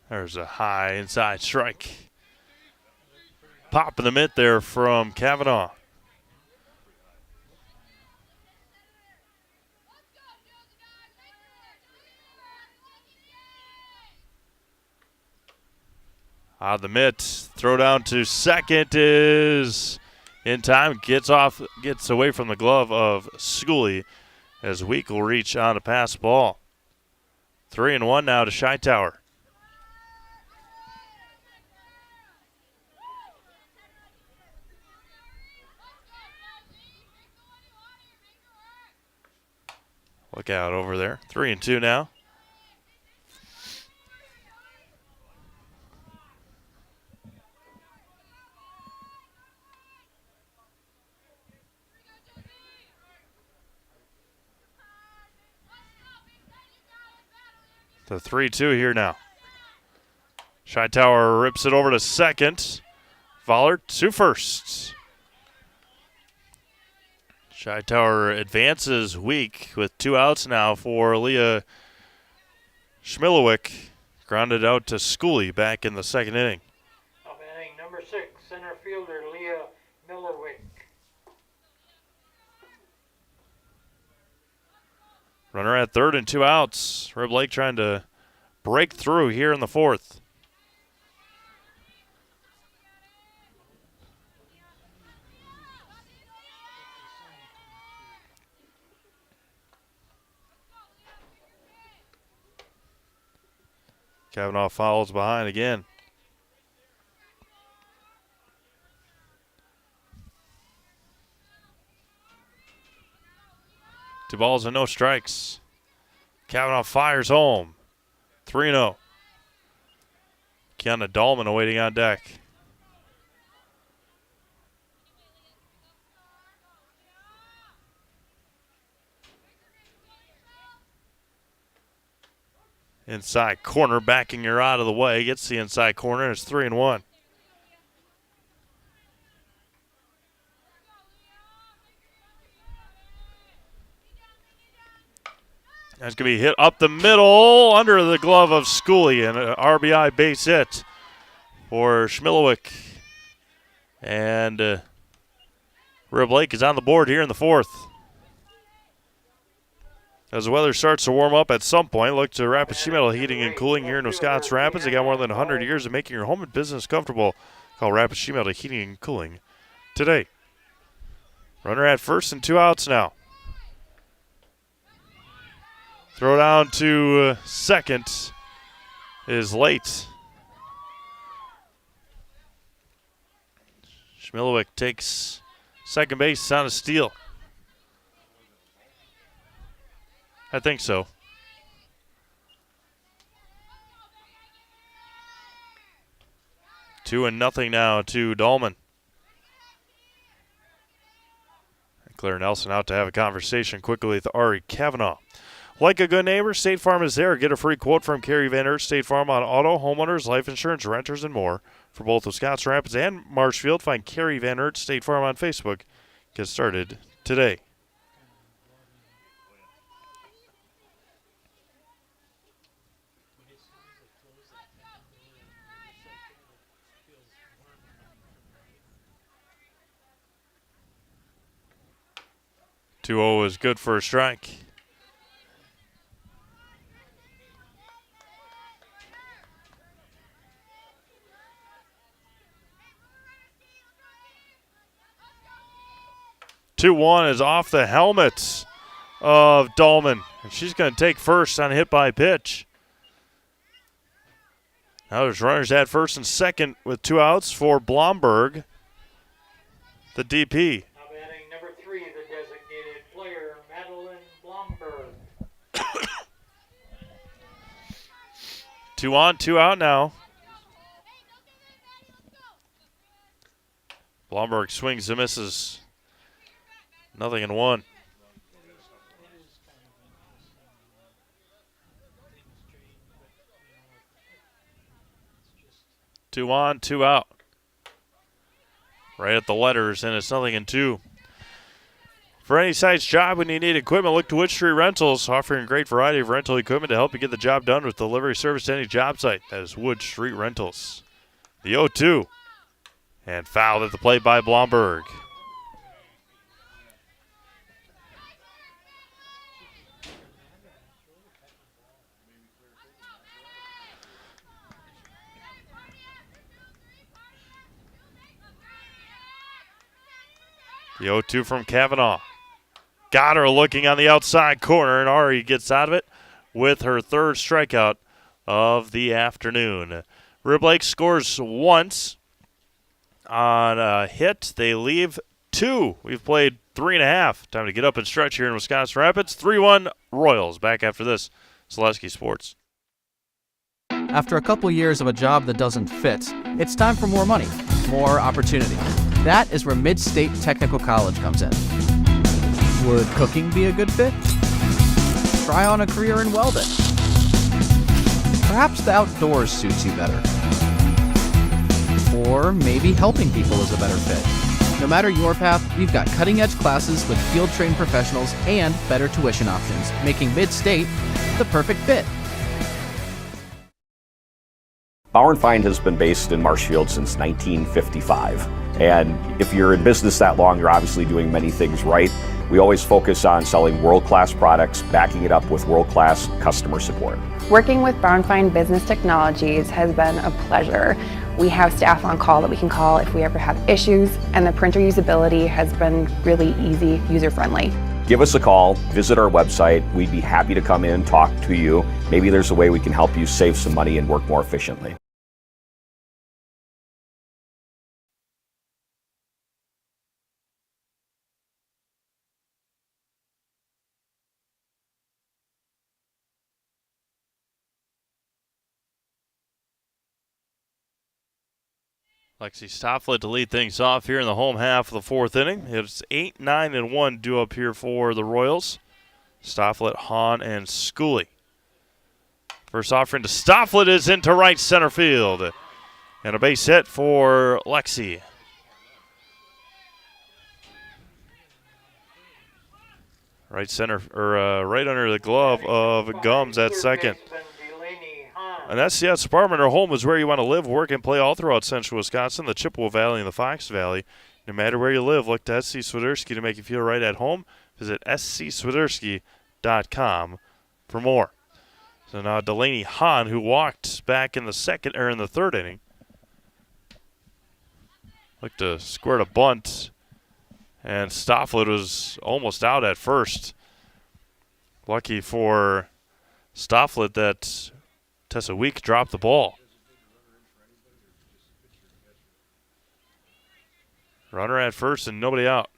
There's a high inside strike. Pop in the mitt there from Kavanaugh. Out of the mitt, throw down to second is in time. Gets away from the glove of Schooley as Week will reach on a pass ball. 3-1 now to Scheitauer. Look out over there. 3-2 now. The 3-2 here now. Shy-Tower rips it over to second. Vollert to first. Shy-Tower advances weak with 2 outs now for Leah Schmilowick. Grounded out to Schooley back in the second inning. Now batting number 6, center fielder Leah Millerwick. Runner at third and 2 outs. Rib Lake trying to break through here in the fourth. Kavanaugh fouls behind again. Two balls and no strikes. Kavanaugh fires home. 3-0. Kiana Dahlman awaiting on deck. Inside corner, backing her out of the way. Gets the inside corner. It's 3-1. That's going to be hit up the middle under the glove of Schooley, and an RBI base hit for Schmilowick. And Rib Lake is on the board here in the fourth. As the weather starts to warm up at some point, look to Rapid Sheet Metal Heating and Cooling here in Wisconsin Rapids. They got more than 100 years of making your home and business comfortable. Call Rapid Sheet Metal Heating and Cooling today. Runner at first and 2 outs now. Throw down to second is late. Schmilowick takes second base on a steal. I think so. 2-0 now to Dahlman. Claire Nelson out to have a conversation quickly with Ari Kavanaugh. Like a good neighbor, State Farm is there. Get a free quote from Carrie Van Aert, State Farm on auto, homeowners, life insurance, renters, and more. For both Wisconsin Rapids and Marshfield, find Carrie Van Aert, State Farm on Facebook. Get started today. Two-0 is good for a strike. Two-1 is off the helmet of Dahlman, and she's going to take first on a hit by pitch. Now there's runners at first and second with 2 outs for Blomberg, the DP. Now batting number 3, the designated player, Madeline Blomberg. 2 on, 2 out now. Blomberg swings and misses. 0-1. Two on, 2 out. Right at the letters, and it's 0-2. For any size job when you need equipment, look to Wood Street Rentals, offering a great variety of rental equipment to help you get the job done with delivery service to any job site. That is Wood Street Rentals. The 0-2. And fouled at the plate by Blomberg. The 0-2 from Kavanaugh. Got her looking on the outside corner, and Ari gets out of it with her third strikeout of the afternoon. Rib Lake scores once on a hit. They leave 2. We've played 3.5. Time to get up and stretch here in Wisconsin Rapids. 3-1 Royals. Back after this. Zaleski Sports. After a couple years of a job that doesn't fit, it's time for more money, more opportunity. That is where Mid-State Technical College comes in. Would cooking be a good fit? Try on a career in welding. Perhaps the outdoors suits you better. Or maybe helping people is a better fit. No matter your path, we've got cutting-edge classes with field-trained professionals and better tuition options, making Mid-State the perfect fit. Bauer & Feind has been based in Marshfield since 1955. And if you're in business that long, you're obviously doing many things right. We always focus on selling world-class products, backing it up with world-class customer support. Working with Bauer & Feind Business Technologies has been a pleasure. We have staff on call that we can call if we ever have issues, and the printer usability has been really easy, user-friendly. Give us a call, visit our website. We'd be happy to come in, talk to you. Maybe there's a way we can help you save some money and work more efficiently. Lexi Stofflet to lead things off here in the home half of the fourth inning. It's 8-9-1 due up here for the Royals. Stofflet, Hahn, and Schooley. First offering to Stofflet is into right center field. And a base hit for Lexi. Right center, or right under the glove of Gums at second. And SCS Apartment or Home is where you want to live, work, and play all throughout central Wisconsin, the Chippewa Valley and the Fox Valley. No matter where you live, look to SC Swiderski to make you feel right at home. Visit scswiderski.com for more. So now Delaney Hahn, who walked back in the third inning, looked to squirt a bunt, and Stofflet was almost out at first. Lucky for Stofflet that Tessa Week dropped the ball. Runner at first and nobody out.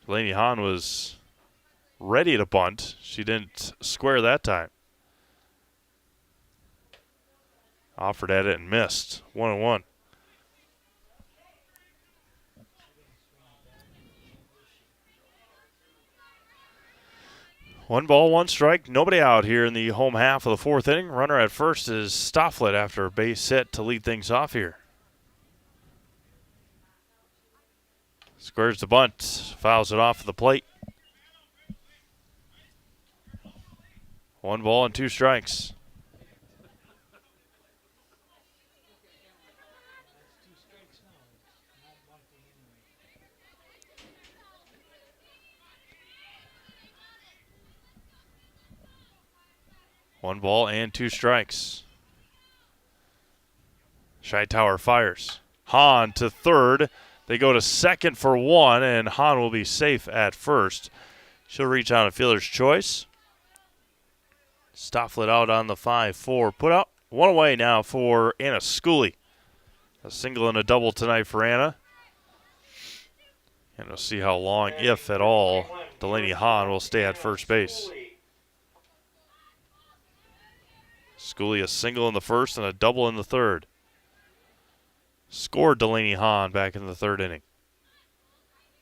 Delaney Hahn was ready to bunt. She didn't square that time. Offered at it and missed. 1-1. One ball, one strike, nobody out here in the home half of the fourth inning. Runner at first is Stofflet after a base hit to lead things off here. Squares the bunt, fouls it off of the plate. 1 ball and 2 strikes. One ball and 2 strikes. Scheitauer fires. Hahn to third. They go to second for 1, and Hahn will be safe at first. She'll reach on a fielder's choice. Stofflet out on the 5-4. Put out 1 away now for Anna Schooley. A single and a double tonight for Anna. And we'll see how long, if at all, Delaney Hahn will stay at first base. Schooley a single in the first and a double in the third. Scored Delaney Hahn back in the third inning.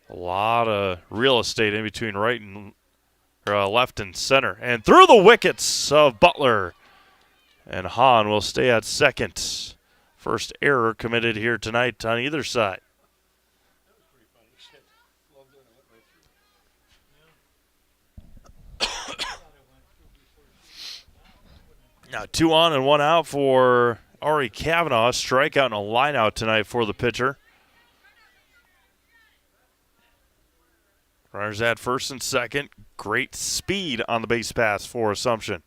A lot of real estate in between right and left and center. And through the wickets of Butler. And Hahn will stay at second. First error committed here tonight on either side. Now 2 on and 1 out for Ari Kavanaugh. Strikeout and a line out tonight for the pitcher. Runners at first and second. Great speed on the base pass for Assumption.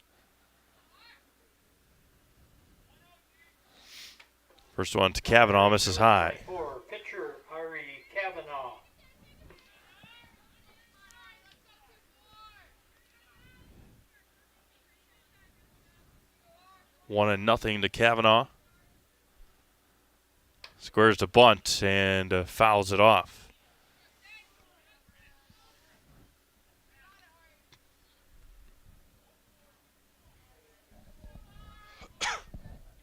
First one to Kavanaugh, misses high. For pitcher Ari Kavanaugh. 1-0 to Kavanaugh. Squares the bunt and fouls it off.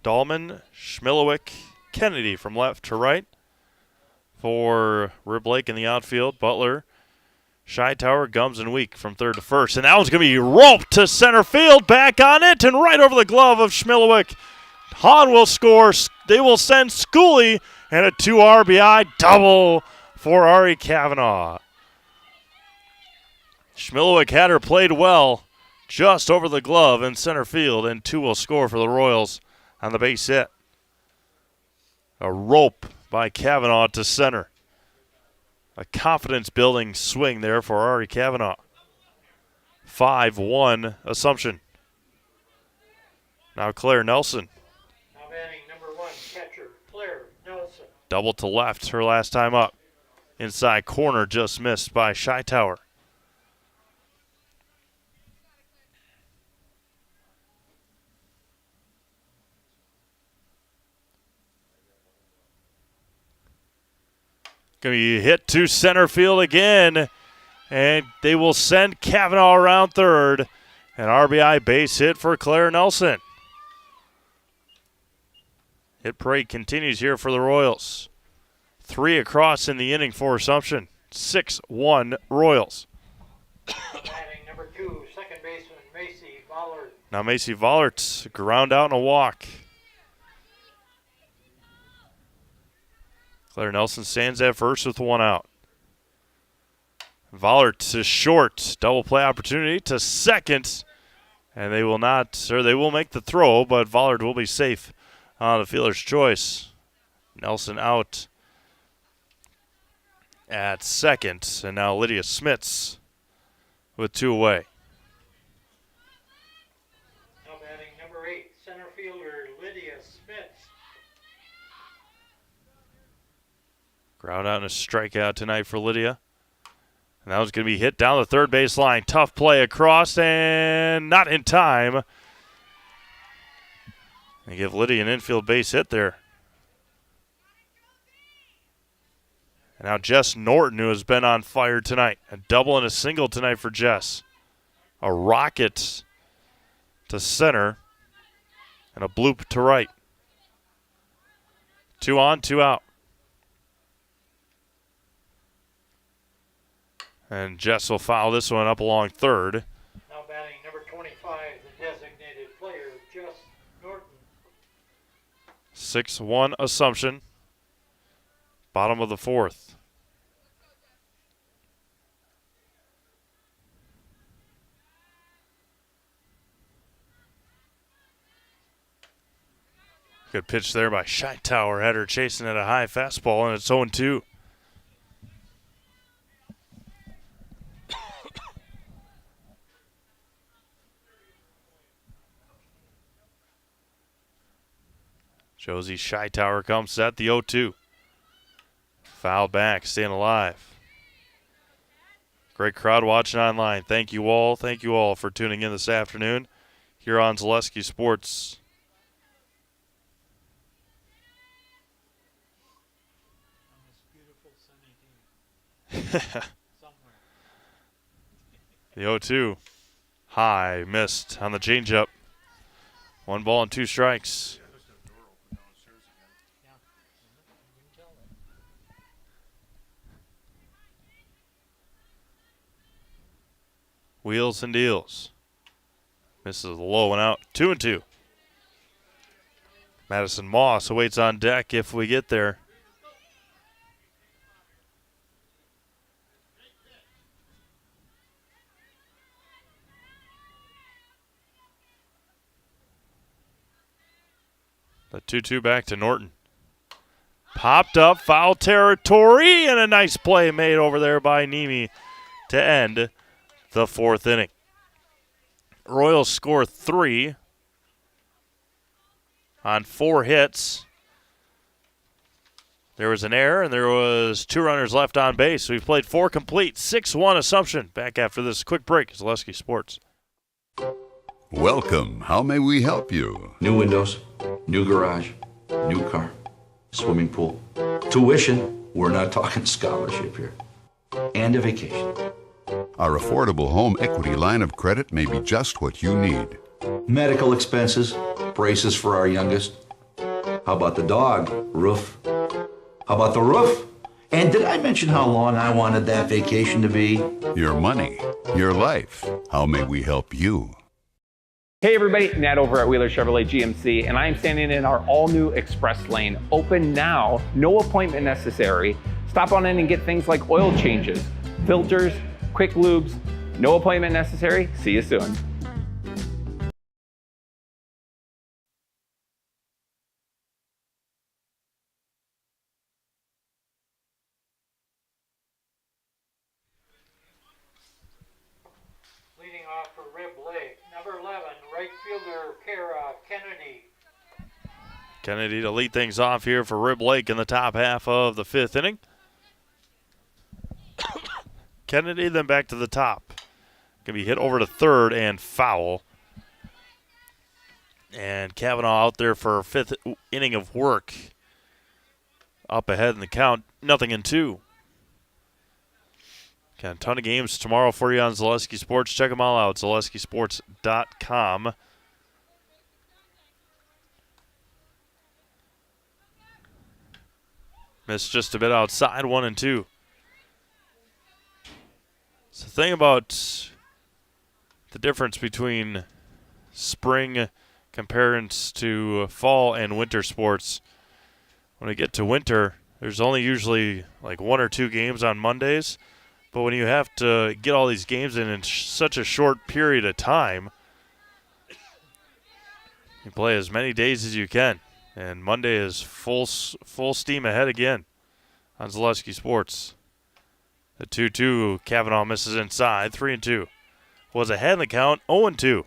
Dahlman, Schmilowick, Kennedy from left to right. For Riblake in the outfield, Butler, Shytower, Gums, and Weak from third to first. And that one's going to be roped to center field. Back on it and right over the glove of Schmilwick. Hahn will score. They will send Schooley and a 2 RBI double for Ari Kavanaugh. Schmilwick had her played well just over the glove in center field, and 2 will score for the Royals on the base hit. A rope by Kavanaugh to center. A confidence-building swing there for Ari Kavanaugh. 5-1 Assumption. Now Claire Nelson. Now batting number 1, catcher Claire Nelson. Double to left her last time up. Inside corner just missed by Shytower. Going to be hit to center field again, and they will send Kavanaugh around third. An RBI base hit for Claire Nelson. Hit parade continues here for the Royals. 3 across in the inning for Assumption. 6-1 Royals. Batting number 2, second baseman Macy Vollert. Now Macy Vollert, ground out and a walk. Claire Nelson stands at first with 1 out. Vollert is short. Double play opportunity to second. And they will make the throw, but Vollert will be safe on the fielder's choice. Nelson out at second. And now Lydia Smits with 2 away. Now batting number 8, center fielder Lydia Smits. Ground out and a strikeout tonight for Lydia. And that was going to be hit down the third base line. Tough play across and not in time. They give Lydia an infield base hit there. And now Jess Norton, who has been on fire tonight. A double and a single tonight for Jess. A rocket to center and a bloop to right. 2 on, 2 out. And Jess will foul this one up along third. Now batting number 25, the designated player, Jess Norton. 6-1 Assumption. Bottom of the 4th. Good pitch there by Shytower. Had her chasing at a high fastball, and it's 0-2. Josie Shytower comes at the 0-2. Foul back, staying alive. Great crowd watching online. Thank you all for tuning in this afternoon here on Zaleski Sports. The 0-2. High, missed on the changeup. 1 ball and 2 strikes. Wheels and deals. Misses the low one out. 2-2. Madison Moss awaits on deck if we get there. The 2-2 back to Norton. Popped up, foul territory, and a nice play made over there by Nemi to end the 4th inning. Royals score 3 on 4 hits. There was an error, and there was 2 runners left on base. We've played 4 complete, 6-1 Assumption. Back after this quick break, Zaleski Sports. Welcome. How may we help you? New windows, new garage, new car, swimming pool. Tuition, we're not talking scholarship here. And a vacation. Our affordable home equity line of credit may be just what you need. Medical expenses, braces for our youngest. How about the dog? Roof. How about the roof? And did I mention how long I wanted that vacation to be? Your money, your life. How may we help you? Hey everybody, Nat over at Wheeler Chevrolet GMC, and I am standing in our all-new Express Lane. Open now, no appointment necessary. Stop on in and get things like oil changes, filters, quick lubes. No appointment necessary. See you soon. Leading off for Rib Lake, number 11, right fielder Kennedy. Kennedy to lead things off here for Rib Lake in the top half of the 5th inning. Kennedy then back to the top. Going to be hit over to third and foul. And Kavanaugh out there for 5th inning of work. Up ahead in the count, 0-2. Got a ton of games tomorrow for you on Zaleski Sports. Check them all out, ZaleskiSports.com. Missed just a bit outside, 1-2. So the thing about the difference between spring comparisons to fall and winter sports, when we get to winter, there's only usually like 1 or 2 games on Mondays. But when you have to get all these games in such a short period of time, you play as many days as you can. And Monday is full steam ahead again on Zaleski Sports. The 2-2, Kavanaugh misses inside, 3-2. Was ahead in the count, 0-2.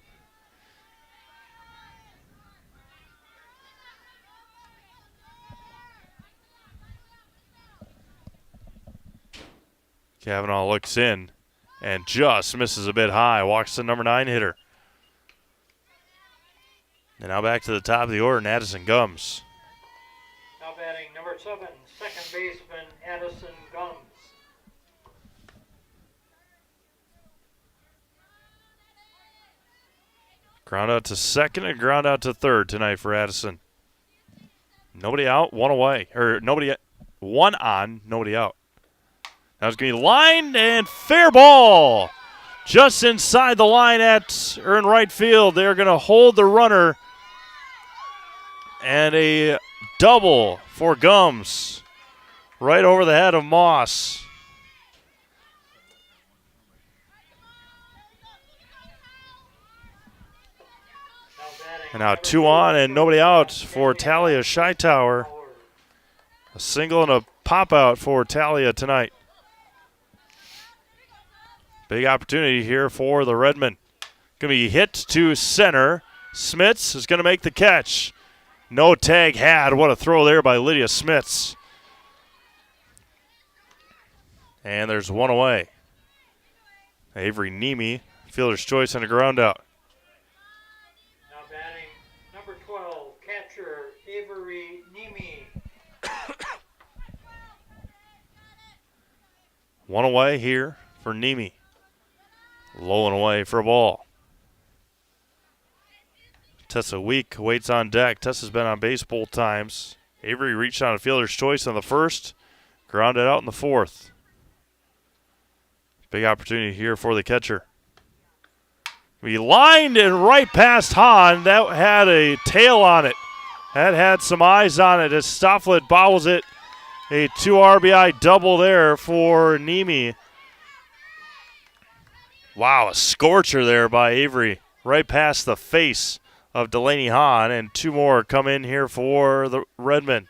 Kavanaugh looks in and just misses a bit high. Walks the number 9 hitter. And now back to the top of the order, Addison Gums. Now batting number 7, second baseman Addison Gums. Ground out to second and ground out to third tonight for Addison. Nobody out, one away. Or nobody, one on, nobody out. Now it's going to be lined and fair ball. Just inside the line in right field. They're going to hold the runner. And a double for Gums. Right over the head of Moss. And now 2 on and nobody out for Talia Scheitower. A single and a pop out for Talia tonight. Big opportunity here for the Redmen. Going to be hit to center. Smits is going to make the catch. No tag had. What a throw there by Lydia Smits. And there's one away. Avery Nemi, fielder's choice and a ground out. Now batting number 12, catcher Avery Nemi. One away here for Nemi. Low and away for a ball. Tessa Week waits on deck. Tessa's been on base both times. Avery reached on a fielder's choice in the first. Grounded out in the fourth. Big opportunity here for the catcher. We lined and right past Hahn. That had a tail on it. That had some eyes on it as Stofflet bobbles it. A 2 RBI double there for Nemi. Wow, a scorcher there by Avery. Right past the face of Delaney Hahn, and 2 more come in here for the Redmen.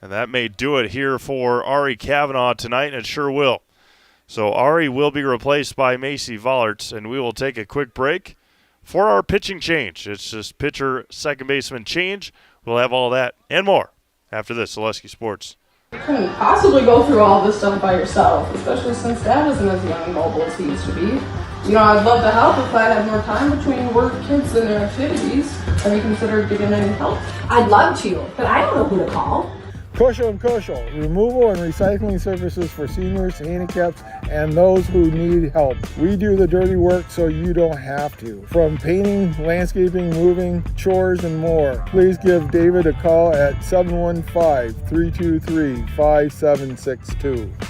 And that may do it here for Ari Kavanaugh tonight, and it sure will. So Ari will be replaced by Macy Vollert, and we will take a quick break for our pitching change. It's just pitcher, second baseman change. We'll have all that and more after this. Zaleski Sports. You couldn't possibly go through all this stuff by yourself, especially since Dad isn't as young and mobile as he used to be. You know, I'd love to help if I had more time between work, kids, and their activities. Have you considered getting any help? I'd love to, but I don't know who to call. Kushel, removal and recycling services for seniors, handicaps, and those who need help. We do the dirty work so you don't have to. From painting, landscaping, moving, chores, and more. Please give David a call at 715-323-5762.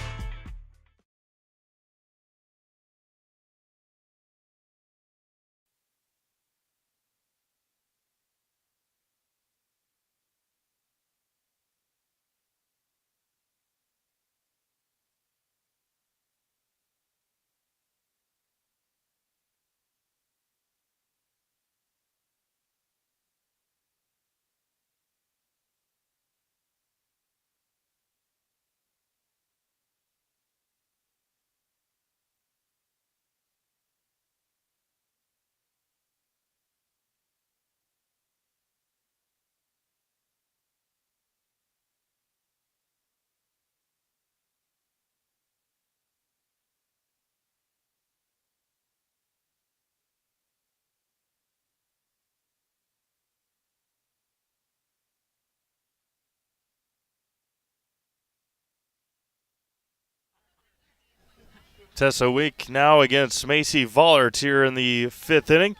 Tessa Week now against Macy Vollert here in the 5th inning.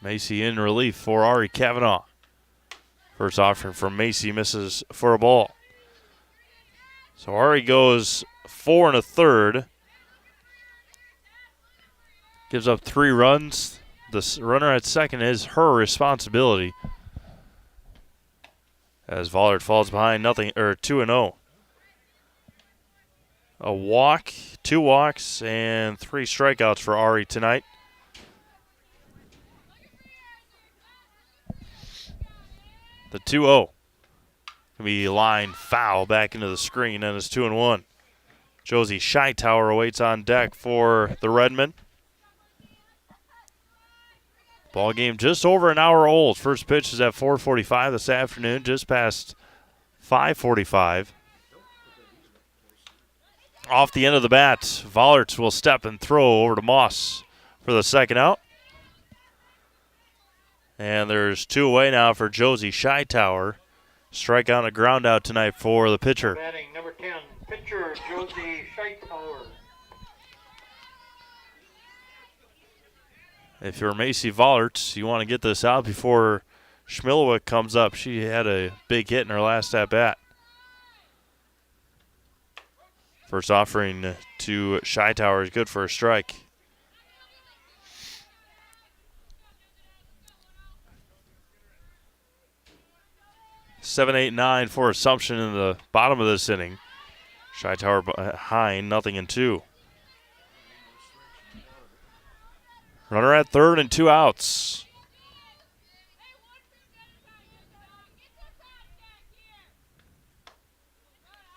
Macy in relief for Ari Kavanaugh. First offering from Macy misses for a ball. So Ari goes 4 1/3. Gives up 3 runs. The runner at second is her responsibility. As Vollert falls behind 2-0. A walk, 2 walks, and 3 strikeouts for Ari tonight. The 2-0 can be lined foul back into the screen, and it's 2-1. Josie Scheitower awaits on deck for the Redmen. Ball game just over an hour old. First pitch is at 4:45 this afternoon, just past 5:45. Off the end of the bat, Vollert will step and throw over to Moss for the second out. And there's 2 away now for Josie Scheitower. Strikeout and a ground out tonight for the pitcher. Batting number 10, pitcher Josie Scheitower. If you're Macy Vollert, you want to get this out before Schmilwick comes up. She had a big hit in her last at-bat. First offering to Scheitower is good for a strike. Seven, 8, 9 for Assumption in the bottom of this inning. Scheitower behind, 0-2. Runner at third and 2 outs.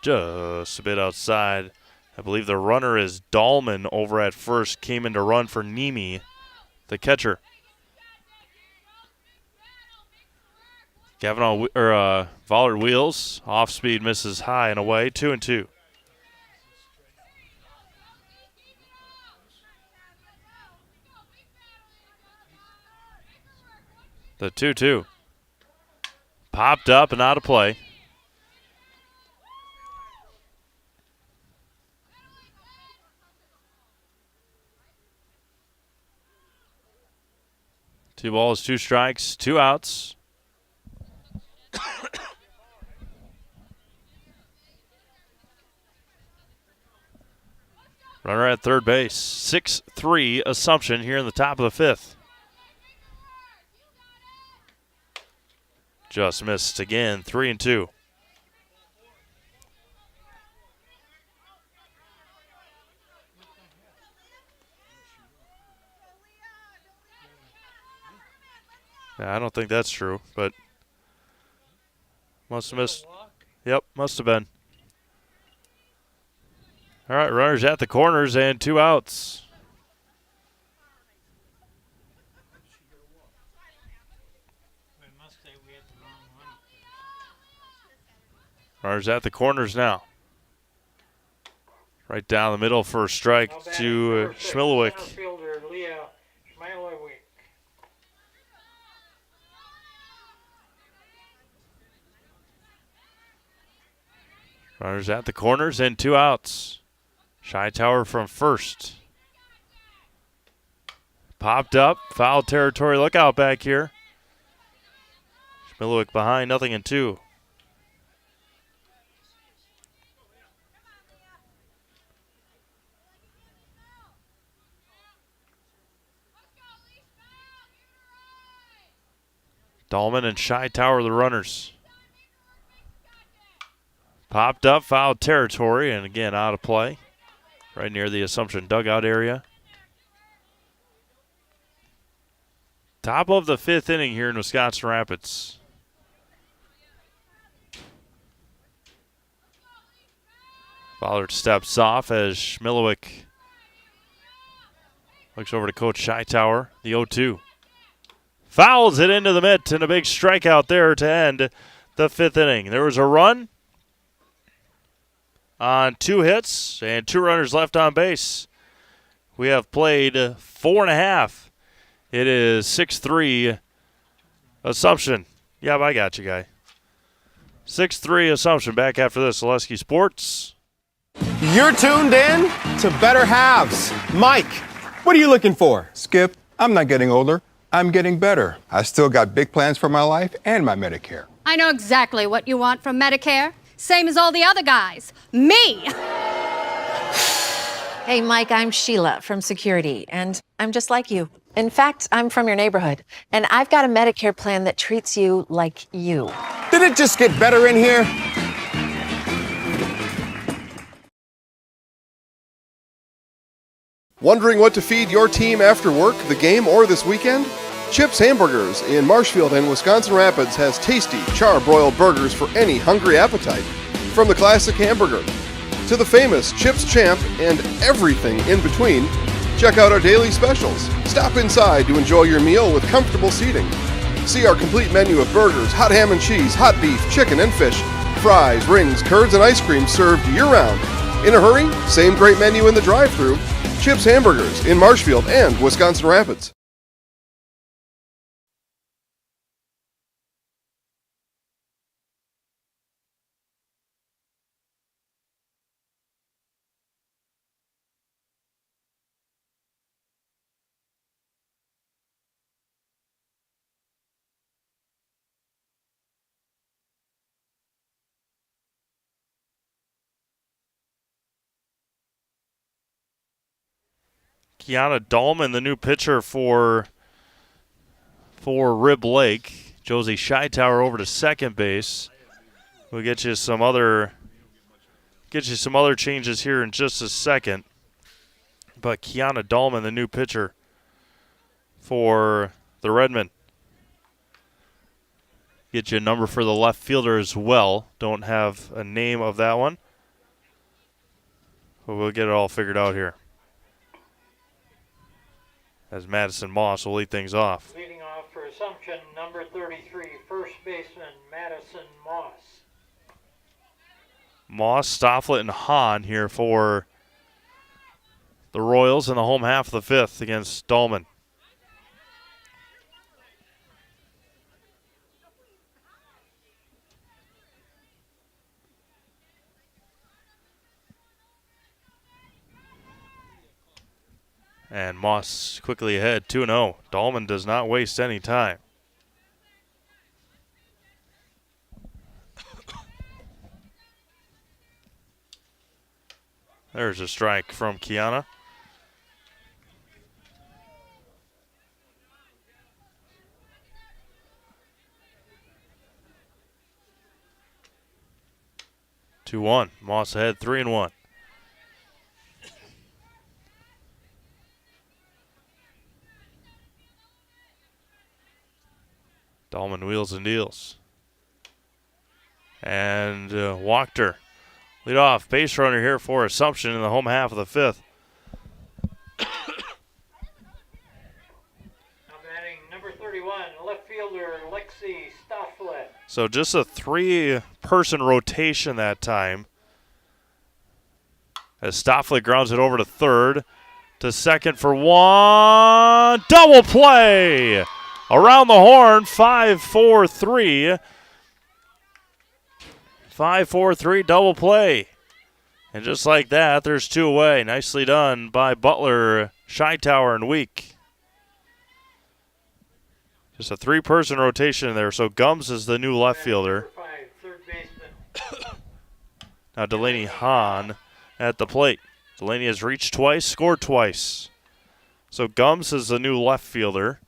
Just a bit outside. I believe the runner is Dahlman over at first. Came in to run for Nemi, the catcher. Vollert wheels. Off speed misses high and away. 2-2. The 2-2. Popped up and out of play. Two balls, 2 strikes, 2 outs. Runner at third base. 6-3 Assumption here in the top of the 5th. Just missed again, 3-2. Yeah, I don't think that's true, but must have missed. Yep, must have been. All right, runners at the corners and 2 outs. Runners at the corners now. Right down the middle for a strike to Schmilwick. Runners at the corners and 2 outs. Tower from first. Popped up, foul territory. Look out back here. Schmilwick behind, 0-2. Dahlman and Tower, the runners. Popped up, foul territory, and again out of play. Right near the Assumption dugout area. Top of the 5th inning here in Wisconsin Rapids. Ballard steps off as Schmilwick looks over to Coach Tower, the 0-2. Fouls it into the mitt, and a big strikeout there to end the 5th inning. There was a run on 2 hits and 2 runners left on base. We have played 4.5. It is 6-3 Assumption. Yep, I got you, guy. 6-3 Assumption. Back after this, Zaleski Sports. You're tuned in to Better Halves. Mike, what are you looking for? Skip, I'm not getting older. I'm getting better. I still got big plans for my life and my Medicare. I know exactly what you want from Medicare. Same as all the other guys. Me! Hey, Mike, I'm Sheila from Security, and I'm just like you. In fact, I'm from your neighborhood, and I've got a Medicare plan that treats you like you. Did it just get better in here? Wondering what to feed your team after work, the game, or this weekend? Chips Hamburgers in Marshfield and Wisconsin Rapids has tasty char-broiled burgers for any hungry appetite. From the classic hamburger to the famous Chips Champ and everything in between, check out our daily specials. Stop inside to enjoy your meal with comfortable seating. See our complete menu of burgers, hot ham and cheese, hot beef, chicken and fish, fries, rings, curds, and ice cream served year-round. In a hurry? Same great menu in the drive-thru. Chips Hamburgers in Marshfield and Wisconsin Rapids. Kiana Dahlman, the new pitcher for Rib Lake. Josie Tower over to second base. We'll get you some other changes here in just a second. But Kiana Dahlman, the new pitcher for the Redmen. Get you a number for the left fielder as well. Don't have a name of that one, but we'll get it all figured out here as Madison Moss will lead things off. Leading off for Assumption, number 33, first baseman Madison Moss. Moss, Stofflet, and Hahn here for the Royals in the home half of the 5th against Dahlman. And Moss quickly ahead, 2-0. Dahlman does not waste any time. There's a strike from Kiana. Two one. Moss ahead, 3-1. Dahlman wheels and deals. And Wachter, lead off base runner here for Assumption in the home half of the 5th. Now batting number 31, left fielder Lexi Stofflet. So just a 3-person rotation that time. As Stofflet grounds it over to third, to second for one. Double play! Around the horn, 5-4-3. 5-4-3 double play. And just like that, there's 2 away. Nicely done by Butler, Shytower, and Week. Just a 3-person rotation there. So Gums is the new left fielder. Now Delaney Hahn at the plate. Delaney has reached twice, scored twice. So Gums is the new left fielder.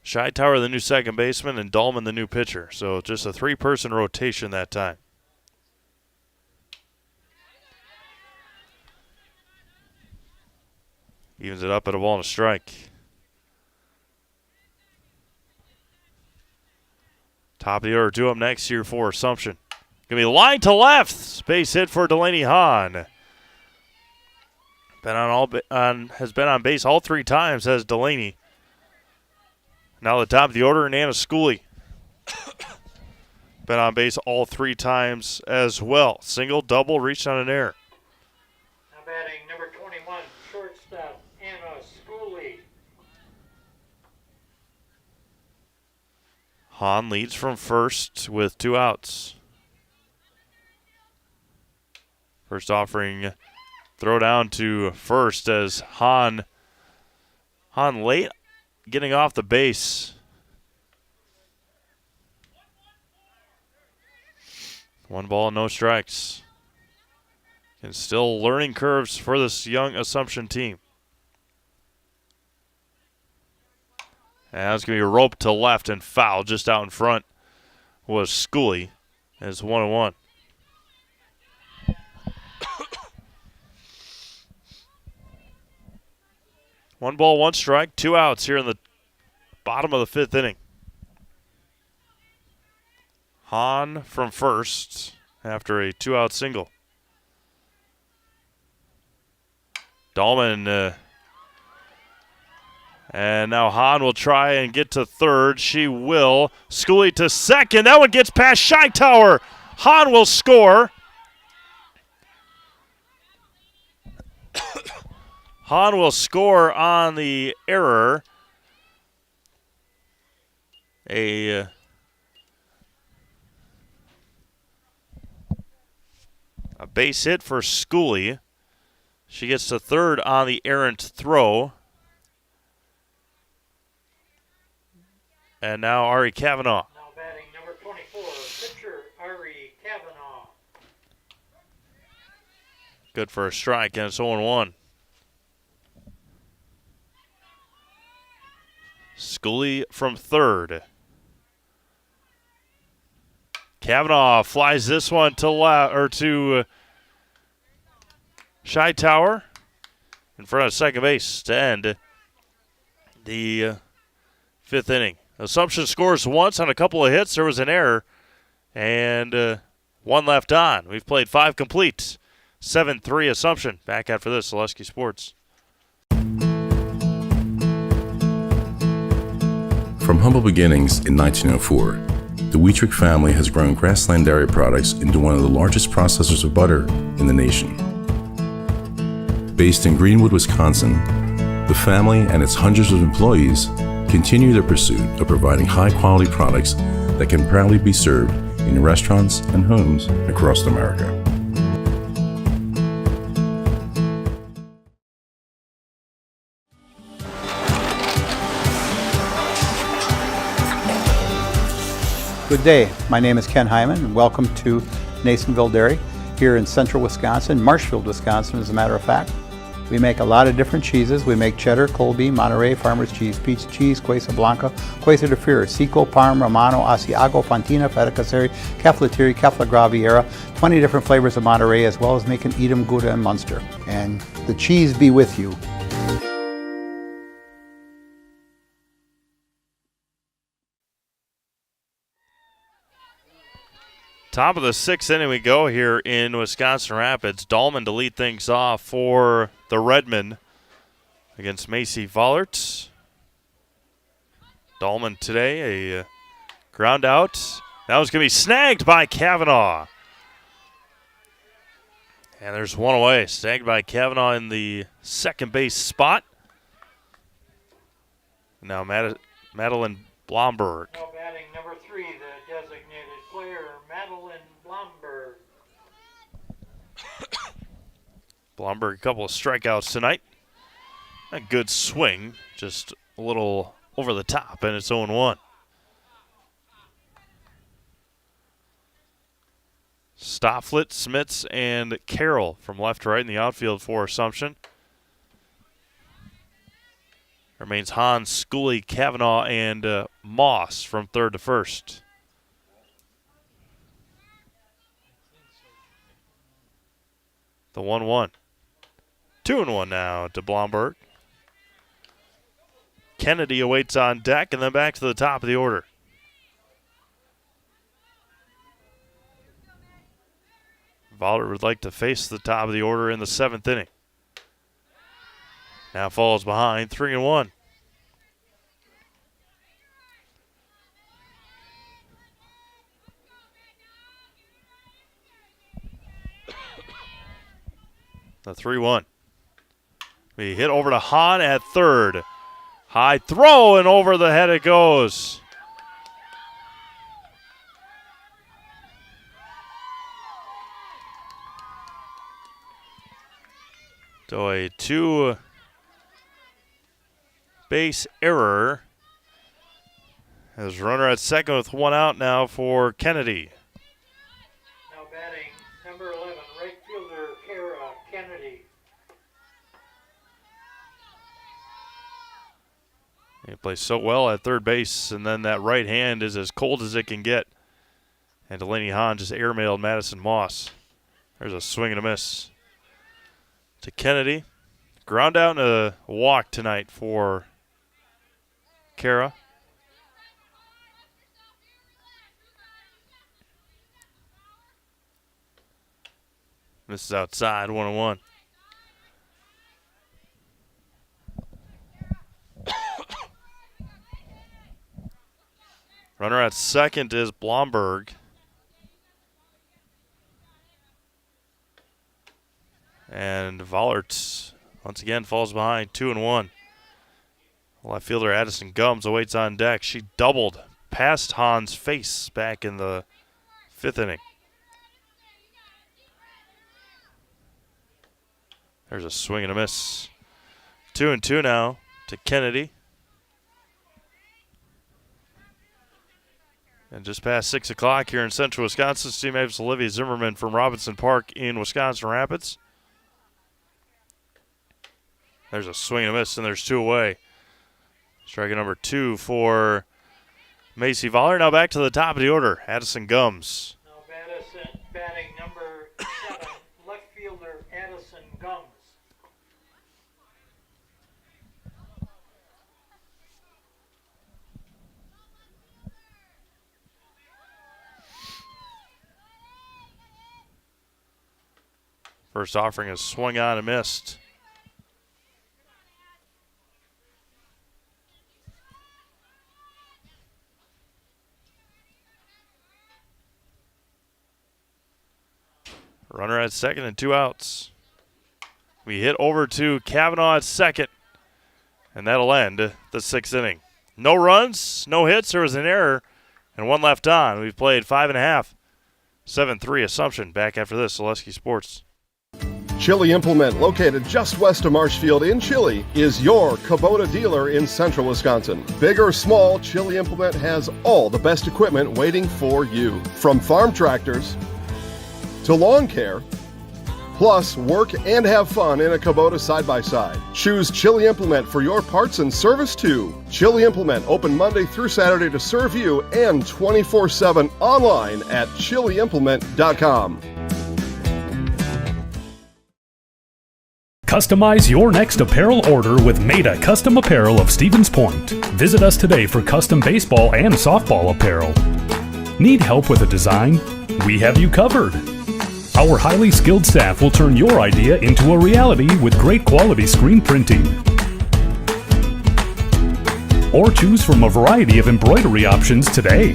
Shytower, the new second baseman, and Dahlman, the new pitcher. So just a 3-person rotation that time. Evens it up at a ball and a strike. Top of the order, 2 up next here for Assumption. Gonna be line to left. Base hit for Delaney Hahn. Has been on base all 3 times as Delaney. Now the top of the order, Nana Schooley. Been on base all 3 times as well. Single, double, reached on an error. Now batting number 21, shortstop Anna Schooley. Hahn leads from first with 2 outs. First offering, throw down to first as Hahn late getting off the base. 1 ball, no strikes. And still learning curves for this young Assumption team. And it's going to be roped to left and foul just out in front was Schooley. It's 1-1. One ball, 1 strike, 2 outs here in the bottom of the 5th inning. Hahn from first after a 2-out single. Dahlman, and now Hahn will try and get to third. She will. Schooley to second. That one gets past Shytower. Hahn will score. Hahn will score on the error. A base hit for Schooley. She gets to third on the errant throw. And now Ari Kavanaugh. Now batting number 24, pitcher Ari Kavanaugh. Good for a strike, and it's 0-1. Schooley from third. Kavanaugh flies this one to Shytower in front of second base to end the 5th inning. Assumption scores once on a couple of hits. There was an error, and 1 left on. We've played 5 complete. 7-3 Assumption. Back after this, Zaleski Sports. From humble beginnings in 1904, the Wheatrick family has grown Grassland Dairy Products into one of the largest processors of butter in the nation. Based in Greenwood, Wisconsin, the family and its hundreds of employees continue their pursuit of providing high-quality products that can proudly be served in restaurants and homes across America. Good day. My name is Ken Hyman, and welcome to Nasonville Dairy here in central Wisconsin, Marshfield, Wisconsin, as a matter of fact. We make a lot of different cheeses. We make cheddar, Colby, Monterey, Farmer's Cheese, Peach Cheese, Quesa Blanca, Quesa de Fear, Seco, Parm, Romano, Asiago, Fontina, Feta Caseri, Caflateri, Cafla Graviera, 20 different flavors of Monterey, as well as making Edam, Gouda, and Munster. And the cheese be with you. Top of the 6th inning we go here in Wisconsin Rapids. Dahlman to lead things off for the Redmen against Macy Vollert. Dahlman today, a ground out. That was going to be snagged by Kavanaugh. And there's 1 away. Snagged by Kavanaugh in the second base spot. Now Madeline Blomberg. Now batting number 3, Blomberg, a couple of strikeouts tonight. A good swing, just a little over the top, and it's 0-1. Stofflet, Smits, and Carroll from left to right in the outfield for Assumption. Remains Hahn, Schooley, Kavanaugh, and Moss from third to first. The 1-1. 2-1 now to Blomberg. Kennedy awaits on deck, and then back to the top of the order. Voller would like to face the top of the order in the 7th inning. Now falls behind, 3-1. The 3-1. We hit over to Hahn at third. High throw, and over the head it goes. So a 2-base error. As runner at second with 1 out now for Kennedy. Now batting number 11, right fielder Kennedy. He plays so well at third base, and then that right hand is as cold as it can get. And Delaney Hahn just airmailed Madison Moss. There's a swing and a miss to Kennedy. Ground out and a walk tonight for Kara. This is outside, 1-1. Runner at second is Blomberg. And Vollert once again falls behind, 2-1. Left fielder Addison Gums awaits on deck. She doubled past Hahn's face back in the 5th inning. There's a swing and a miss. 2-2 now to Kennedy. And just past 6 o'clock here in central Wisconsin, Steve Mavis Olivia Zimmerman from Robinson Park in Wisconsin Rapids. There's a swing and a miss, and there's 2 away. Striker number 2 for Macy Voller. Now back to the top of the order, Addison Gums. Now batting number 7, left fielder Addison Gums. First offering is swung on and missed. Runner at second and 2 outs. We hit over to Kavanaugh at second, and that'll end the 6th inning. No runs, no hits. There was an error, and 1 left on. We've played 5.5. 7-3 Assumption. Back after this, Zaleski Sports. Chili Implement, located just west of Marshfield in Chili, is your Kubota dealer in central Wisconsin. Big or small, Chili Implement has all the best equipment waiting for you. From farm tractors to lawn care, plus work and have fun in a Kubota side-by-side. Choose Chili Implement for your parts and service too. Chili Implement, open Monday through Saturday to serve you, and 24/7 online at chiliimplement.com. Customize your next apparel order with Maida Custom Apparel of Stevens Point. Visit us today for custom baseball and softball apparel. Need help with a design? We have you covered. Our highly skilled staff will turn your idea into a reality with great quality screen printing. Or choose from a variety of embroidery options today.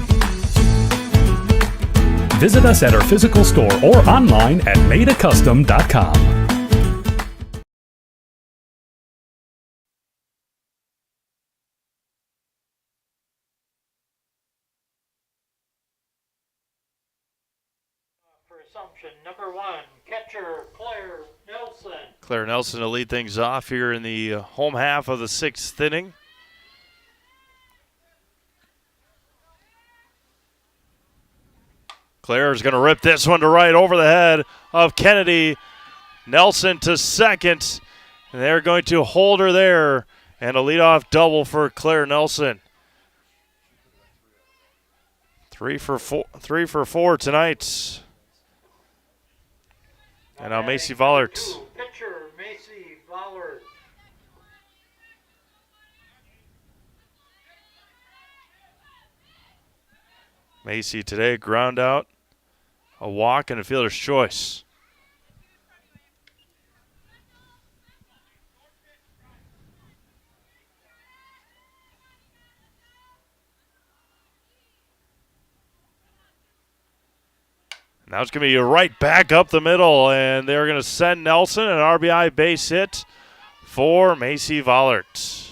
Visit us at our physical store or online at maidacustom.com. For Assumption, number 1, catcher Claire Nelson. Claire Nelson to lead things off here in the home half of the 6th inning. Claire is going to rip this one to right over the head of Kennedy. Nelson to second, and they're going to hold her there, and a leadoff double for Claire Nelson. 3 for 4 tonight. And now Macy Vollert. Pitcher Macy Vollert. Macy today ground out, a walk, and a fielder's choice. Now it's going to be right back up the middle, and they're going to send Nelson an RBI base hit for Macy Vollert.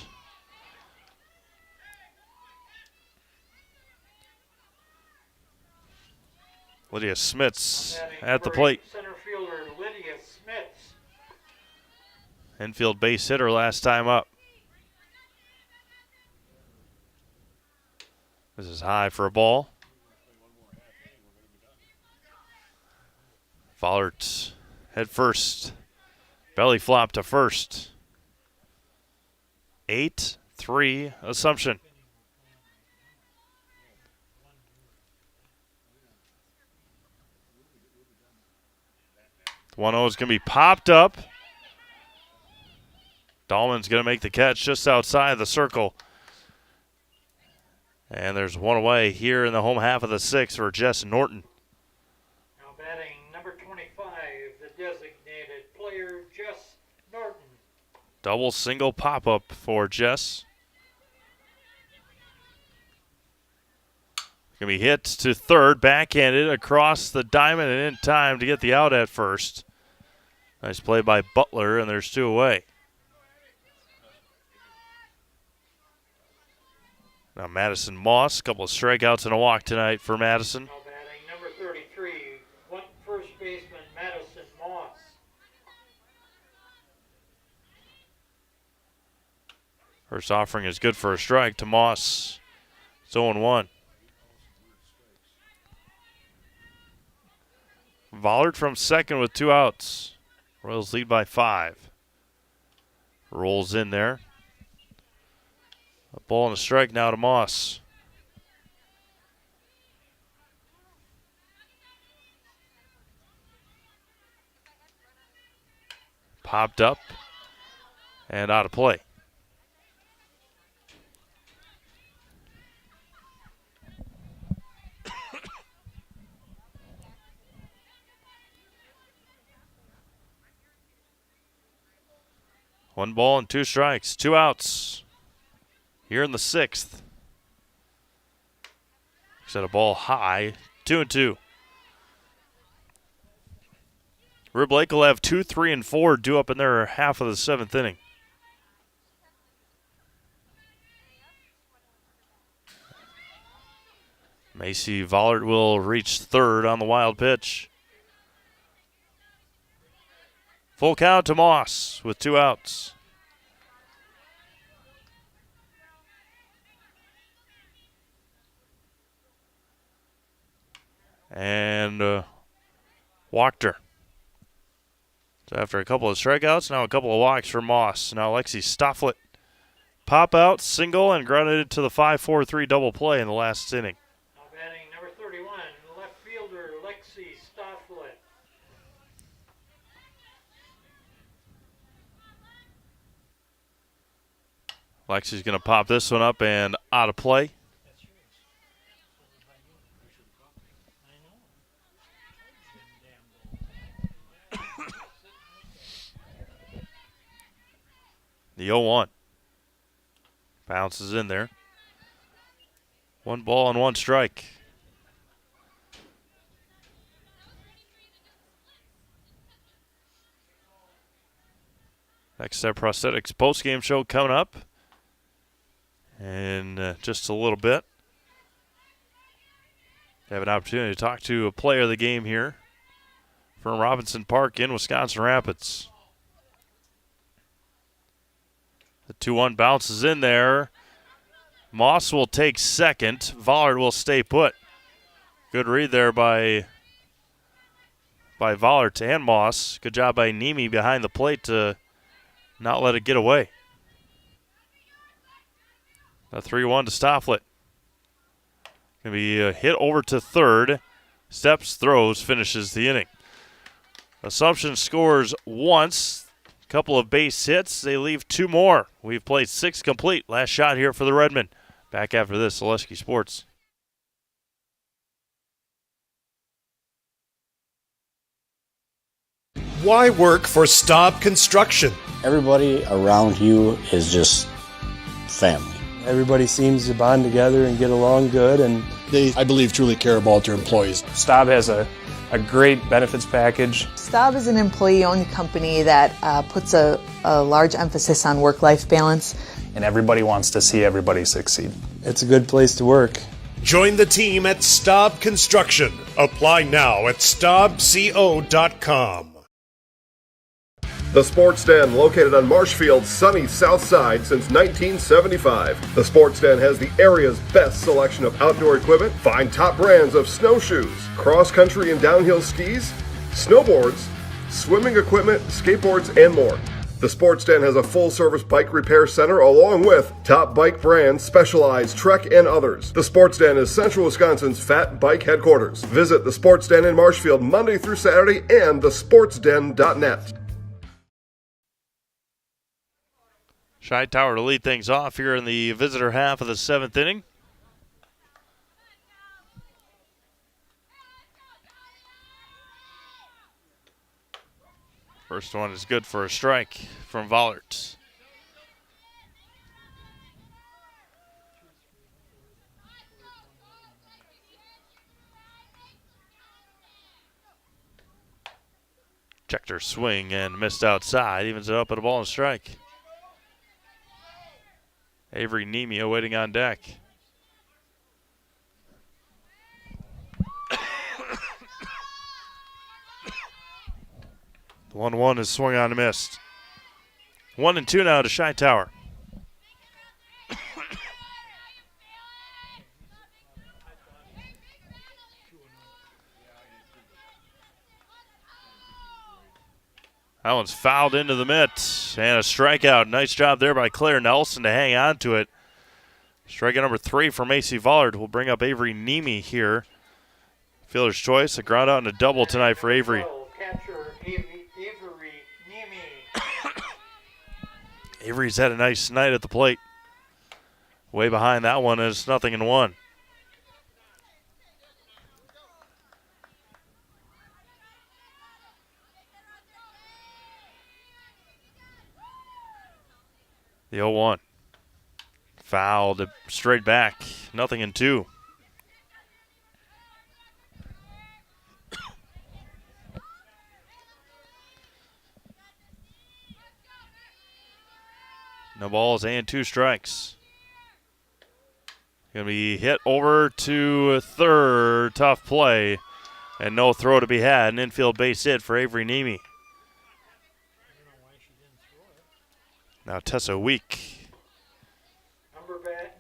Lydia Smits at the plate. Center fielder Lydia Smits. Infield base hitter last time up. This is high for a ball. Vollert head first. Belly flop to first. 8-3 Assumption. The 1-0 is going to be popped up. Dahlman's going to make the catch just outside the circle. And there's one away here in the home half of the 6th for Jess Norton. Now batting number 25, the designated player, Jess Norton. Double single pop-up for Jess. Going to be hit to third, backhanded across the diamond and in time to get the out at first. Nice play by Butler, and there's 2 away. Now Madison Moss, a couple of strikeouts and a walk tonight for Madison. Now batting number 33, first baseman Madison Moss. First offering is good for a strike to Moss. It's 0-1. Vollert from second with 2 outs. Royals lead by 5. Rolls in there. A ball and a strike now to Moss. Popped up and out of play. One ball and 2 strikes, 2 outs. Here in the 6th. Set a ball high, 2-2. Rib Lake will have 2, 3, and 4 due up in their half of the 7th inning. Macy Vollert will reach third on the wild pitch. Full count to Moss with 2 outs. And walked her. So after a couple of strikeouts, now a couple of walks for Moss. Now Lexi Stofflet pop out, single, and grounded into the 5-4-3 double play in the last inning. Now batting number 31, left fielder Lexi Stofflet. Lexi's going to pop this one up and out of play. The 0-1. Bounces in there. 1 ball and 1 strike. Next Step Prosthetics postgame show coming up in just a little bit. Have an opportunity to talk to a player of the game here from Robinson Park in Wisconsin Rapids. The 2-1 bounces in there. Moss will take second. Vollard will stay put. Good read there by Vollard and Moss. Good job by Nemi behind the plate to not let it get away. A 3-1 to Stofflet. Going to be a hit over to third. Steps, throws, finishes the inning. Assumption scores once. Couple of base hits. They leave 2 more. We've played 6 complete. Last shot here for the Redmen. Back after this, Zaleski Sports. Why work for Staub Construction? Everybody around you is just family. Everybody seems to bond together and get along good, and they, I believe, truly care about their employees. Staub has a great benefits package. Staub is an employee-owned company that puts a large emphasis on work-life balance. And everybody wants to see everybody succeed. It's a good place to work. Join the team at Staub Construction. Apply now at staubco.com. The Sports Den, located on Marshfield's sunny south side since 1975. The Sports Den has the area's best selection of outdoor equipment. Find top brands of snowshoes, cross-country and downhill skis, snowboards, swimming equipment, skateboards, and more. The Sports Den has a full-service bike repair center along with top bike brands, Specialized, Trek, and others. The Sports Den is Central Wisconsin's Fat Bike headquarters. Visit the Sports Den in Marshfield Monday through Saturday and thesportsden.net. Shy Tower to lead things off here in the visitor half of the 7th inning. First one is good for a strike from Vollert. Checked her swing and missed outside. Evens it up at a ball and strike. Avery Nemia waiting on deck. The 1-1 is swung on and missed. 1-2 now to Shy Tower. That one's fouled into the mitt and a strikeout. Nice job there by Claire Nelson to hang on to it. Strikeout number 3 for Macy Vollard will bring up Avery Nemi here. Fielder's choice, a ground out and a double tonight for Avery. Catcher Avery Nemi. Avery's had a nice night at the plate. Way behind that one is 0-1. The 0-1. Fouled straight back. 0-2. No balls and 2 strikes. Going to be hit over to third. Tough play. And no throw to be had. An infield base hit for Avery Nemi. Now Tessa Week.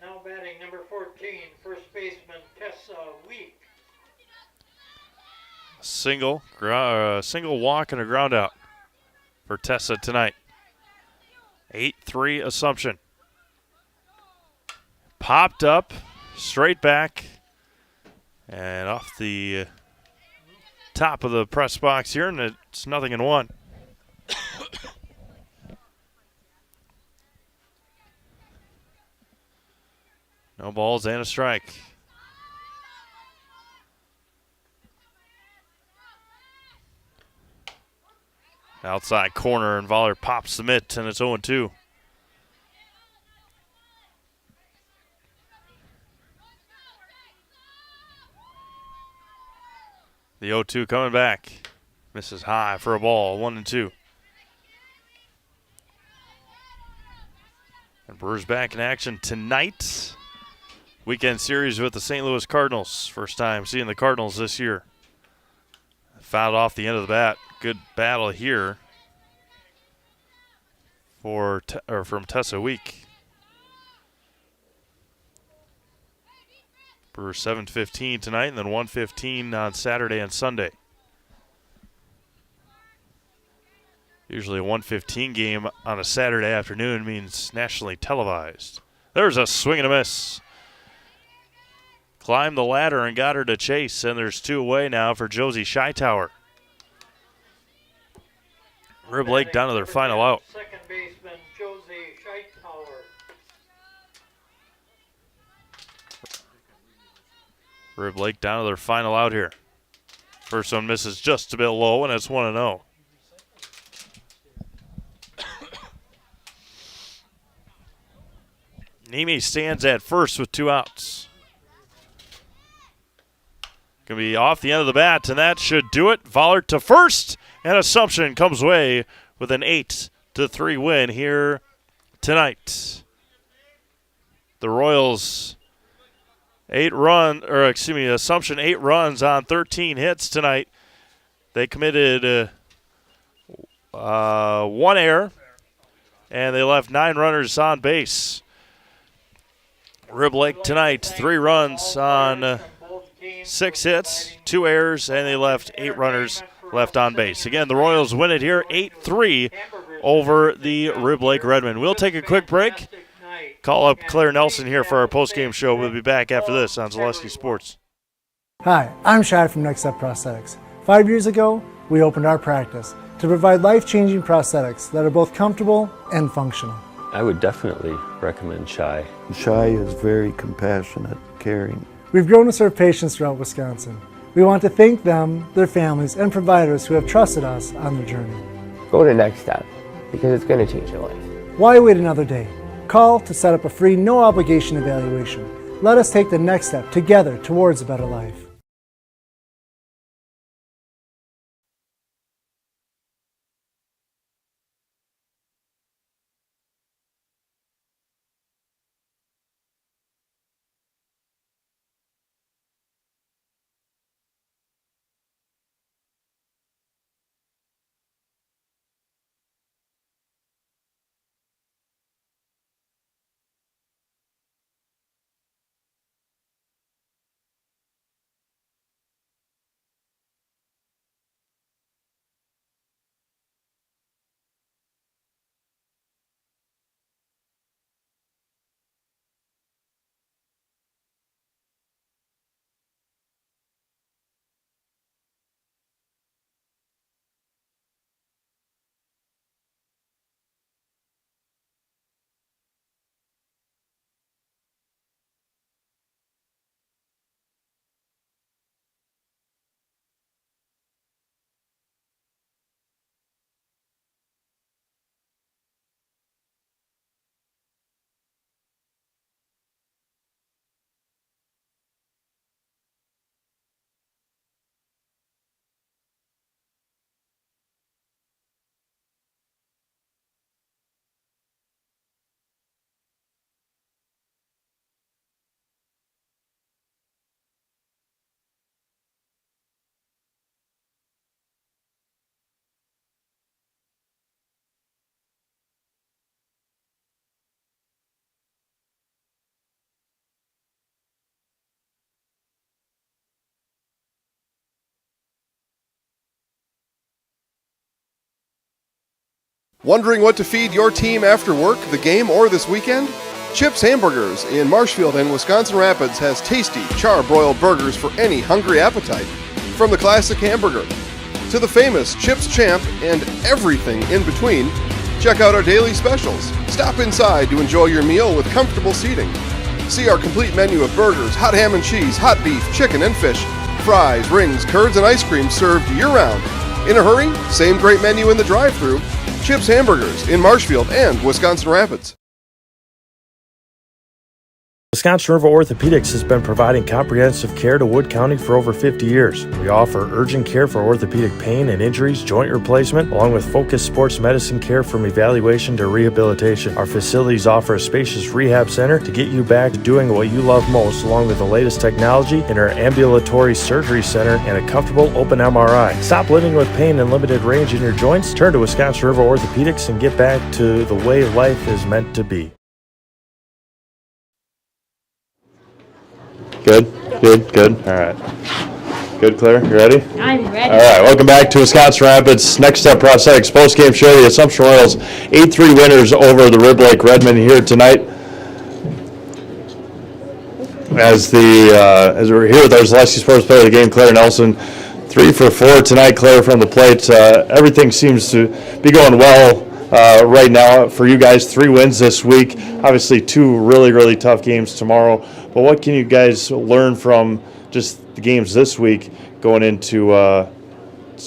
Now batting number 14, first baseman Tessa Week. Single walk and a ground out for Tessa tonight. 8-3 Assumption. Popped up, straight back, and off the top of the press box here, and it's 0-1. No balls and a strike. Outside corner, and Vollard pops the mitt, and it's 0-2. The 0-2 coming back. Misses high for a ball, 1-2. And Brewers back in action tonight. Weekend series with the St. Louis Cardinals. First time seeing the Cardinals this year. Fouled off the end of the bat. Good battle here from Tessa Week. For 7:15 tonight, and then 1:15 on Saturday and Sunday. Usually a 1:15 game on a Saturday afternoon means nationally televised. There's a swing and a miss. Climbed the ladder and got her to chase, and there's 2 away now for Josie Scheitower. Rib Lake down to their final out. Second baseman Josie Scheitower. Rib Lake down to their final out here. First one misses just a bit low, and it's 1-0. Nimi stands at first with 2 outs. Going to be off the end of the bat, and that should do it. Vollert to first, and Assumption comes away with an 8-3 win here tonight. The Royals Assumption 8 runs on 13 hits tonight. They committed 1 error, and they left 9 runners on base. Rib Lake tonight, 3 runs on 6 hits, 2 errors, and they left 8 runners left on base. Again, the Royals win it here 8-3 over the Rib Lake Redmen. We'll take a quick break. Call up Claire Nelson here for our postgame show. We'll be back after this on Zaleski Sports. Hi, I'm Shai from Next Step Prosthetics. 5 years ago, we opened our practice to provide life-changing prosthetics that are both comfortable and functional. I would definitely recommend Shai. Shai is very compassionate, caring. We've grown to serve patients throughout Wisconsin. We want to thank them, their families, and providers who have trusted us on their journey. Go to Next Step, because it's going to change your life. Why wait another day? Call to set up a free, no-obligation evaluation. Let us take the next step together towards a better life. Wondering what to feed your team after work, the game, or this weekend? Chips Hamburgers in Marshfield and Wisconsin Rapids has tasty char-broiled burgers for any hungry appetite. From the classic hamburger to the famous Chips Champ and everything in between, check out our daily specials. Stop inside to enjoy your meal with comfortable seating. See our complete menu of burgers, hot ham and cheese, hot beef, chicken and fish, fries, rings, curds, and ice cream served year-round. In a hurry? Same great menu in the drive-thru. Chips Hamburgers in Marshfield and Wisconsin Rapids. Wisconsin River Orthopedics has been providing comprehensive care to Wood County for over 50 years. We offer urgent care for orthopedic pain and injuries, joint replacement, along with focused sports medicine care from evaluation to rehabilitation. Our facilities offer a spacious rehab center to get you back to doing what you love most, along with the latest technology in our ambulatory surgery center and a comfortable open MRI. Stop living with pain and limited range in your joints. Turn to Wisconsin River Orthopedics and get back to the way life is meant to be. Good. All right. Good, Claire. You ready? I'm ready. All right. Welcome back to Wisconsin Rapids Next Step Prosthetics postgame show. The Assumption Royals 8-3 winners over the Rib Lake Redmen here tonight. As we're here with our Zaleski Sports player of the game, Claire Nelson, 3 for 4 tonight. Claire from the plate. Everything seems to be going well right now for you guys. 3 wins this week. Obviously, 2 really, really tough games tomorrow. But what can you guys learn from just the games this week going into a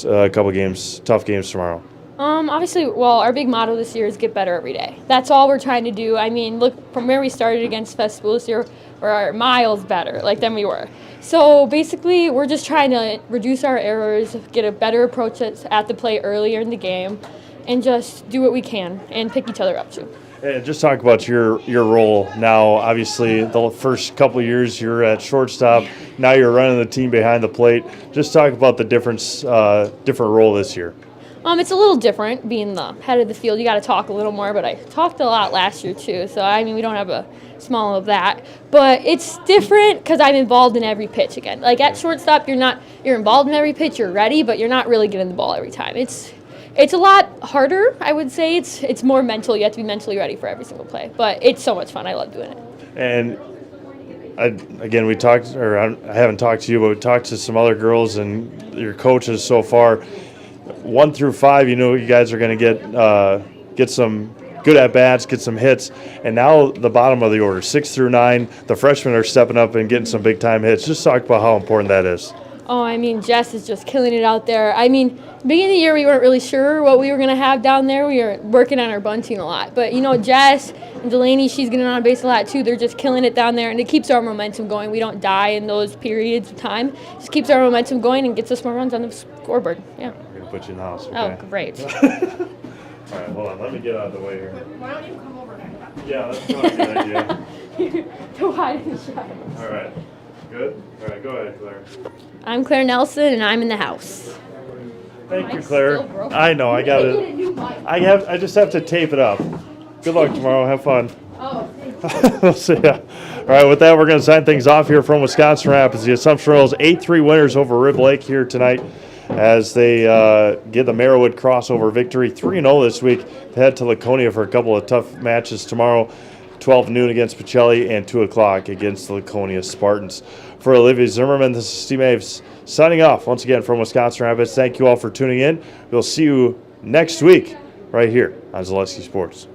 couple games, tough games tomorrow? Obviously, well, our big motto this year is get better every day. That's all we're trying to do. I mean, look, from where we started against Festival this year, we're miles better than we were. So basically, we're just trying to reduce our errors, get a better approach at the play earlier in the game, and just do what we can and pick each other up too. And just talk about your role now. Obviously, the first couple of years you're at shortstop. Now you're running the team behind the plate. Just talk about the different role this year. It's a little different being the head of the field. You got to talk a little more, but I talked a lot last year too. So I mean, we don't have a small of that, but it's different because I'm involved in every pitch again. Like at shortstop, you're involved in every pitch. You're ready, but you're not really getting the ball every time. It's a lot harder, I would say. It's more mental. You have to be mentally ready for every single play. But it's so much fun. I love doing it. And I haven't talked to you, but we talked to some other girls and your coaches so far. 1 through 5, you guys are going to get some good at-bats, get some hits. And now the bottom of the order, 6 through 9, the freshmen are stepping up and getting some big-time hits. Just talk about how important that is. Oh, I mean, Jess is just killing it out there. I mean, beginning of the year, we weren't really sure what we were going to have down there. We were working on our bunting a lot. But, Jess and Delaney, she's getting on base a lot, too. They're just killing it down there, and it keeps our momentum going. We don't die in those periods of time. It just keeps our momentum going and gets us more runs on the scoreboard. Yeah. I'm going to put you in the house, okay? Oh, great. All right, hold on. Let me get out of the way here. Why don't you come over now? Yeah, that's not a good idea. Go hide in the shadows. All right. Good? All right, go ahead, Claire. I'm Claire Nelson, and I'm in the house. Thank you, Claire. I know, I got it. I just have to tape it up. Good luck tomorrow. Have fun. Oh, thanks. We'll see ya. All right, with that, we're going to sign things off here from Wisconsin Rapids. The Assumption Royals 8-3 winners over Rib Lake here tonight as they get the Merriwood crossover victory. 3-0 this week. They head to Laconia for a couple of tough matches tomorrow. 12 noon against Pacelli and 2 o'clock against the Laconia Spartans. For Olivia Zimmerman, this is Steve Maves signing off once again from Wisconsin Rapids. Thank you all for tuning in. We'll see you next week right here on Zaleski Sports.